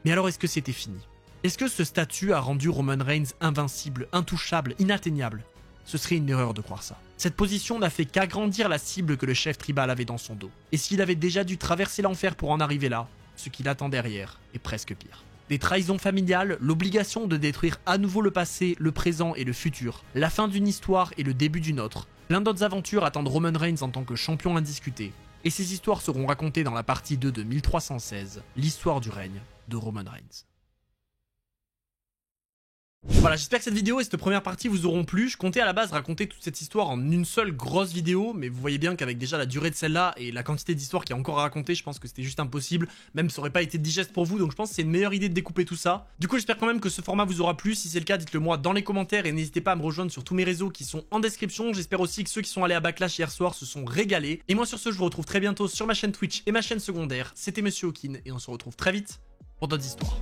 Mais alors est-ce que c'était fini ? Est-ce que ce statut a rendu Roman Reigns invincible, intouchable, inatteignable? Ce serait une erreur de croire ça. Cette position n'a fait qu'agrandir la cible que le chef tribal avait dans son dos. Et s'il avait déjà dû traverser l'enfer pour en arriver là, ce qu'il attend derrière est presque pire. Des trahisons familiales, l'obligation de détruire à nouveau le passé, le présent et le futur, la fin d'une histoire et le début d'une autre. Plein d'autres aventures attendent Roman Reigns en tant que champion indiscuté. Et ces histoires seront racontées dans la partie 2 de 1316, l'histoire du règne de Roman Reigns. Voilà, j'espère que cette vidéo et cette première partie vous auront plu. Je comptais à la base raconter toute cette histoire en une seule grosse vidéo, mais vous voyez bien qu'avec déjà la durée de celle-là et la quantité d'histoires qu'il y a encore à raconter, je pense que c'était juste impossible. Même ça aurait pas été digeste pour vous, donc je pense que c'est une meilleure idée de découper tout ça. Du coup, j'espère quand même que ce format vous aura plu. Si c'est le cas, dites-le moi dans les commentaires et n'hésitez pas à me rejoindre sur tous mes réseaux qui sont en description. J'espère aussi que ceux qui sont allés à Backlash hier soir se sont régalés. Et moi sur ce, je vous retrouve très bientôt sur ma chaîne Twitch et ma chaîne secondaire. C'était Monsieur Hawkin et on se retrouve très vite pour d'autres histoires.